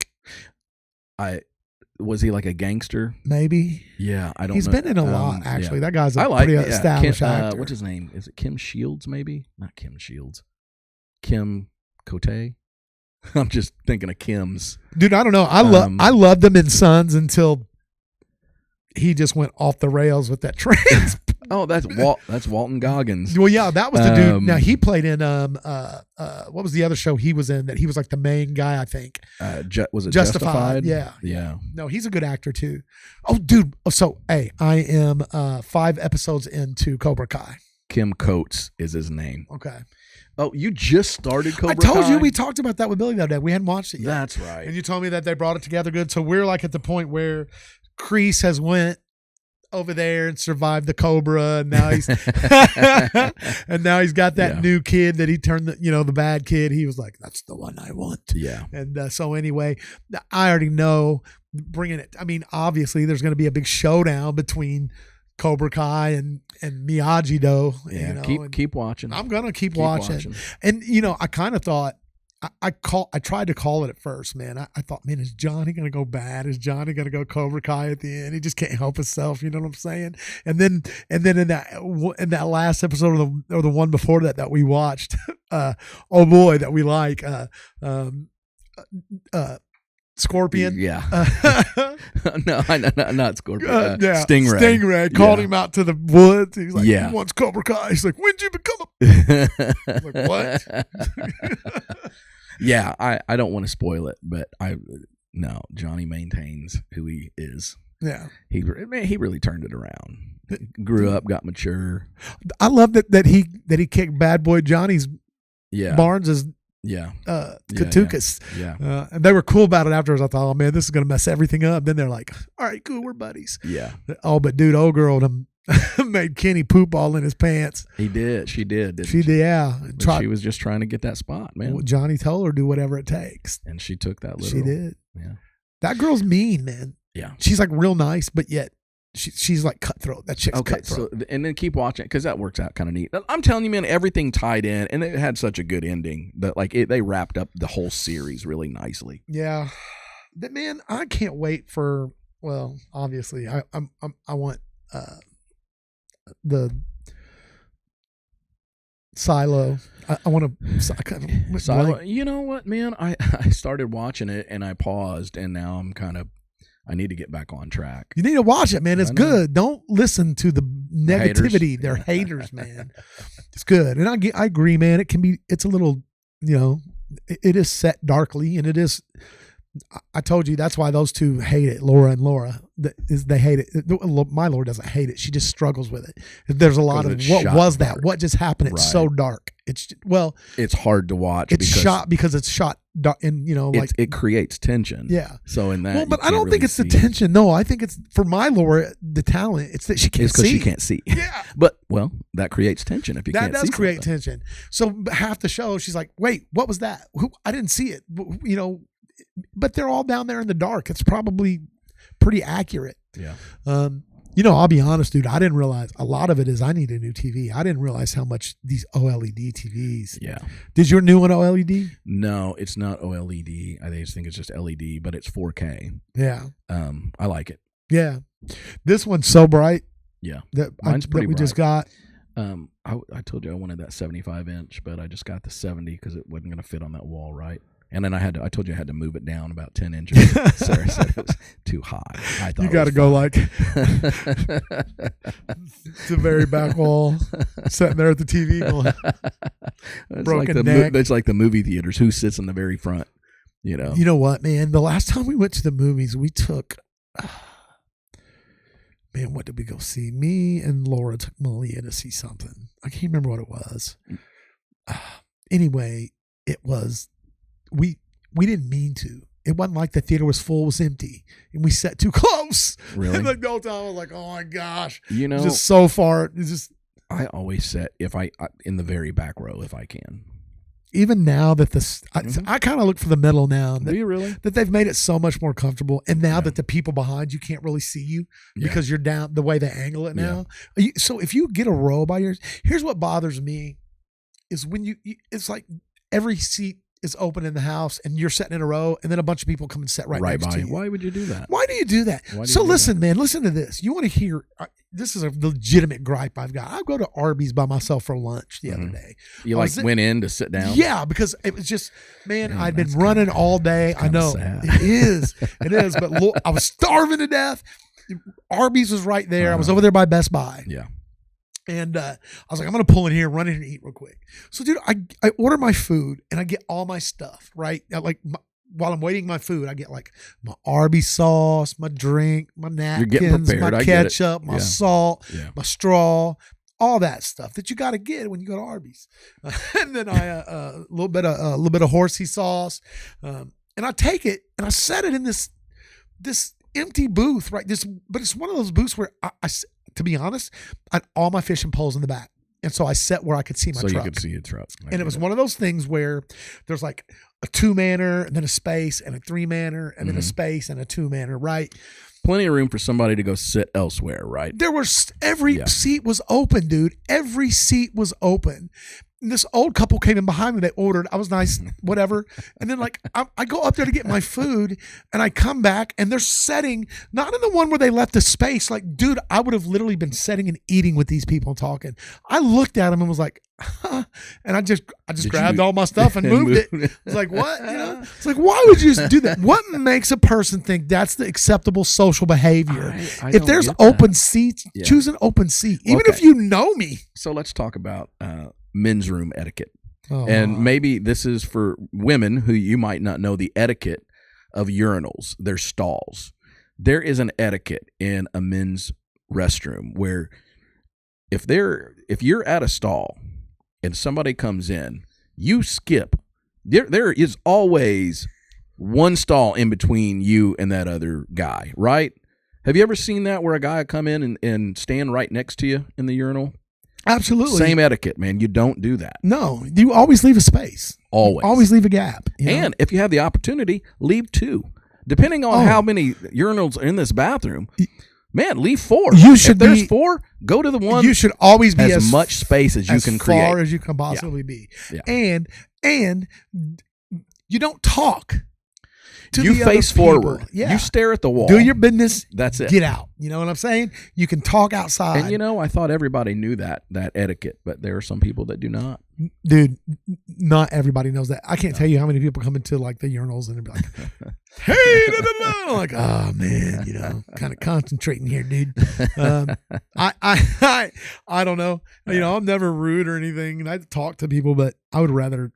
Was he like a gangster? Maybe. Yeah, I don't know. He's been in a lot, actually. Yeah. That guy's a pretty established actor. What's his name? Is it Kim Shields, maybe? Not Kim Shields. Kim Cote? I'm just thinking of Kim's. Dude, I don't know. I loved him in Sons until he just went off the rails with that trans. Oh, that's Walton Goggins. Well, yeah, that was the dude. Now he played in what was the other show he was in that he was like the main guy, I think. Was it Justified? Justified? Yeah. No, he's a good actor too. Oh, dude. So, hey, I am 5 episodes into Cobra Kai. Kim Coates is his name. Okay. Oh, you just started Cobra I told Kai? you we talked about that with Billy that day. We hadn't watched it yet. That's right. And you told me that they brought it together good. So we're like at the point where Kreese has went over there and survived the Cobra, and now he's and now he's got that new kid that he turned the bad kid. He was like, that's the one I want. Yeah. And so anyway, I already know bringing it. I mean, obviously there's going to be a big showdown between Cobra Kai and Miyagi-Do. Yeah, keep watching. I'm gonna keep watching. And I kind of thought I tried to call it at first, man. I thought, man, is Johnny gonna go bad? Is Johnny gonna go Cobra Kai at the end? He just can't help himself. You know what I'm saying? And then in that last episode or the one before that we watched, oh boy, that we like, Scorpion. Yeah. No, not Scorpion. Stingray. Stingray called him out to the woods. He's like, he wants Cobra Kai. He's like, when'd you become a... I was like, what? Yeah, I don't want to spoil it, but Johnny maintains who he is. Yeah. He really turned it around. Grew up, got mature. I love that he kicked Bad Boy Johnny's Barnes's Katukas. Yeah. And they were cool about it afterwards. I thought, oh man, this is gonna mess everything up. Then they're like, all right, cool, we're buddies. Yeah. Oh, but dude, old girl made Kenny poop all in his pants. He did. She did. Didn't she did. Yeah. She was just trying to get that spot, man. Well, Johnny told her do whatever it takes, and she took that. Literal. She did. Yeah. That girl's mean, man. Yeah. She's like real nice, but yet she's like cutthroat. That chick's cutthroat. So, and then keep watching because that works out kind of neat. I'm telling you, man, everything tied in, and it had such a good ending that they wrapped up the whole series really nicely. Yeah, but man, I can't wait for. Well, obviously, I want the Silo. I want to Silo. You know what, man? I started watching it and I paused, and now I'm kind of. I need to get back on track. You need to watch it, man. It's good. Don't listen to the negativity. Haters. They're haters, man. It's good. And I agree, man. It's a little, it is set darkly, and it is, I told you that's why those two hate it, Laura and Laura. They hate it. My Laura doesn't hate it. She just struggles with it. There's a lot of what was that? What just happened? It's so dark. It's hard to watch. It's shot because it's shot in it creates tension. Yeah. So in that, but I don't think it's the tension. No, I think it's for my Laura the talent. It's that she can't see. Because she can't see. Yeah. But that creates tension if you can't see. That does create tension. So half the show, she's like, "Wait, what was that? I didn't see it." But they're all down there in the dark. It's probably pretty accurate. Yeah. I'll be honest, dude. I didn't realize a lot of it is I need a new TV. I didn't realize how much these OLED TVs. Yeah. Did your new one OLED? No, it's not OLED. I just think it's just LED, but it's 4K. Yeah. I like it. Yeah. This one's so bright. Yeah. Mine's pretty bright. Just got. I told you I wanted that 75-inch, but I just got the 70 because it wasn't going to fit on that wall, right? And then I told you I had to move it down about 10 inches. Sarah said it was too high. I thought you got to go like the very back wall, sitting there at the TV going, broken neck. It's like the movie theaters. Who sits in the very front? You know what, man? The last time we went to the movies, we took, man, what did we go see? Me and Laura took Malia to see something. I can't remember what it was. Anyway, it was. We didn't mean to. It wasn't like the theater was full, it was empty, and we sat too close. Really? And the whole time I was like, "Oh my gosh!" Just so far. It's just. I always sit in the very back row if I can. Even now that I kind of look for the middle now. Do you really? That they've made it so much more comfortable, and now that the people behind you can't really see you because you're down the way they angle it now. Yeah. So if you get a row by yours, here's what bothers me, is when it's like every seat is open in the house and you're sitting in a row and then a bunch of people come and sit right next to you. Why would you do that? Why do you do that? Listen, man, listen to this. You want to hear, this is a legitimate gripe I've got. I go to Arby's by myself for lunch the other day. You went in to sit down? Yeah, because it was just, man I'd been running all day. I know. Sad. It is. But I was starving to death. Arby's was right there. I was over there by Best Buy. Yeah. And I was like, I'm going to pull in here, run in and eat real quick. So, dude, I order my food and I get all my stuff, right? While I'm waiting my food, I get like my Arby's sauce, my drink, my napkins, my ketchup, my salt, my straw, all that stuff that you got to get when you go to Arby's. And then a little bit of horsey sauce. And I take it and I set it in this empty booth, right? But it's one of those booths where I to be honest, I had all my fishing poles in the back. And so I sat where I could see my truck. So you could see your truck. And it was one of those things where there's like a 2-manner and then a space and a 3-manner and then a space and a 2-manner, right? Plenty of room for somebody to go sit elsewhere, right? There was every seat was open, dude. Every seat was open. And this old couple came in behind me. They ordered. I was nice, whatever. And then like I go up there to get my food, and I come back, and they're setting not in the one where they left the space. Like, dude, I would have literally been sitting and eating with these people talking. I looked at them and was like, huh? And I just grabbed all my stuff and moved it. I was like, what? You know? It's like, why would you just do that? What makes a person think that's the acceptable social behavior? If there's open seats, choose an open seat, even if you know me. So let's talk about men's room etiquette. And maybe this is for women who you might not know the etiquette of urinals, their stalls. There is an etiquette in a men's restroom where if you're at a stall and somebody comes in, you skip. There is always one stall in between you and that other guy, right? Have you ever seen that where a guy come in and stand right next to you in the urinal? Absolutely. Same etiquette, man. You don't do that. No, you always leave a space. Always leave a gap. And if you have the opportunity, leave 2. Depending on how many urinals are in this bathroom, man, leave 4. If there's 4, go to the one. You should always be as much space as you can create. As far as you can possibly be. Yeah. And you don't talk. You face forward. You stare at the wall. Do your business. That's it. Get out. You know what I'm saying? You can talk outside. And I thought everybody knew that etiquette, but there are some people that do not. Dude, not everybody knows that. I can't tell you how many people come into like the urinals and they're like, hey, blah, blah, blah. I'm like, oh man, kind of concentrating here, dude. I don't know. I'm never rude or anything, and I talk to people, but I'd rather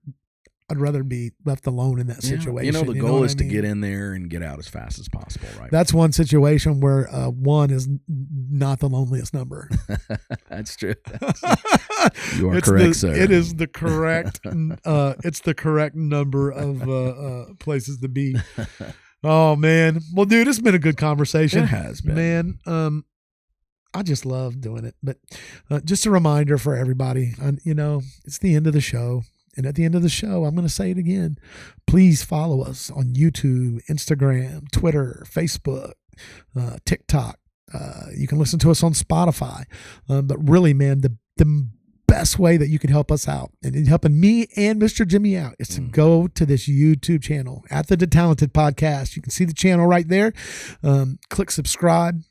be left alone in that situation. The goal is to get in there and get out as fast as possible, right? That's one situation where 1 is not the loneliest number. That's true. You are correct, sir. It is the correct. It's the correct number of places to be. Oh man, well, dude, it's been a good conversation. It has been, man. I just love doing it, but just a reminder for everybody. It's the end of the show. And at the end of the show, I'm going to say it again. Please follow us on YouTube, Instagram, Twitter, Facebook, TikTok. You can listen to us on Spotify. But really, man, the best way that you can help us out and helping me and Mr. Jimmy out is to go to this YouTube channel at the DeTalented Podcast. You can see the channel right there. Click subscribe.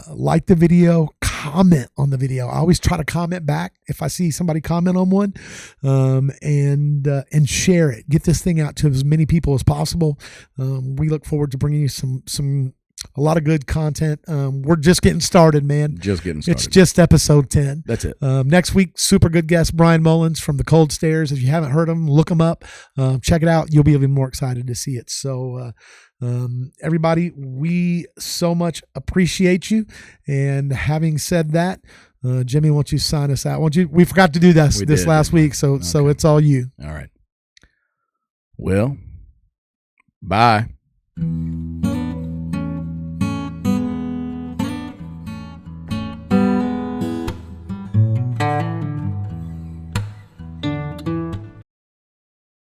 Like the video, comment on the video. I always try to comment back if I see somebody comment on one, and share it. Get this thing out to as many people as possible. We look forward to bringing you a lot of good content. We're just getting started, man. Just getting started. It's just episode 10. That's it. Next week, super good guest, Brian Mullins from the Cold Stairs. If you haven't heard him, look him up. Check it out. You'll be even more excited to see it. So, everybody, we so much appreciate you. And having said that, Jimmy, won't you sign us out? We forgot to do this last week, so it's all you. All right. Well, bye.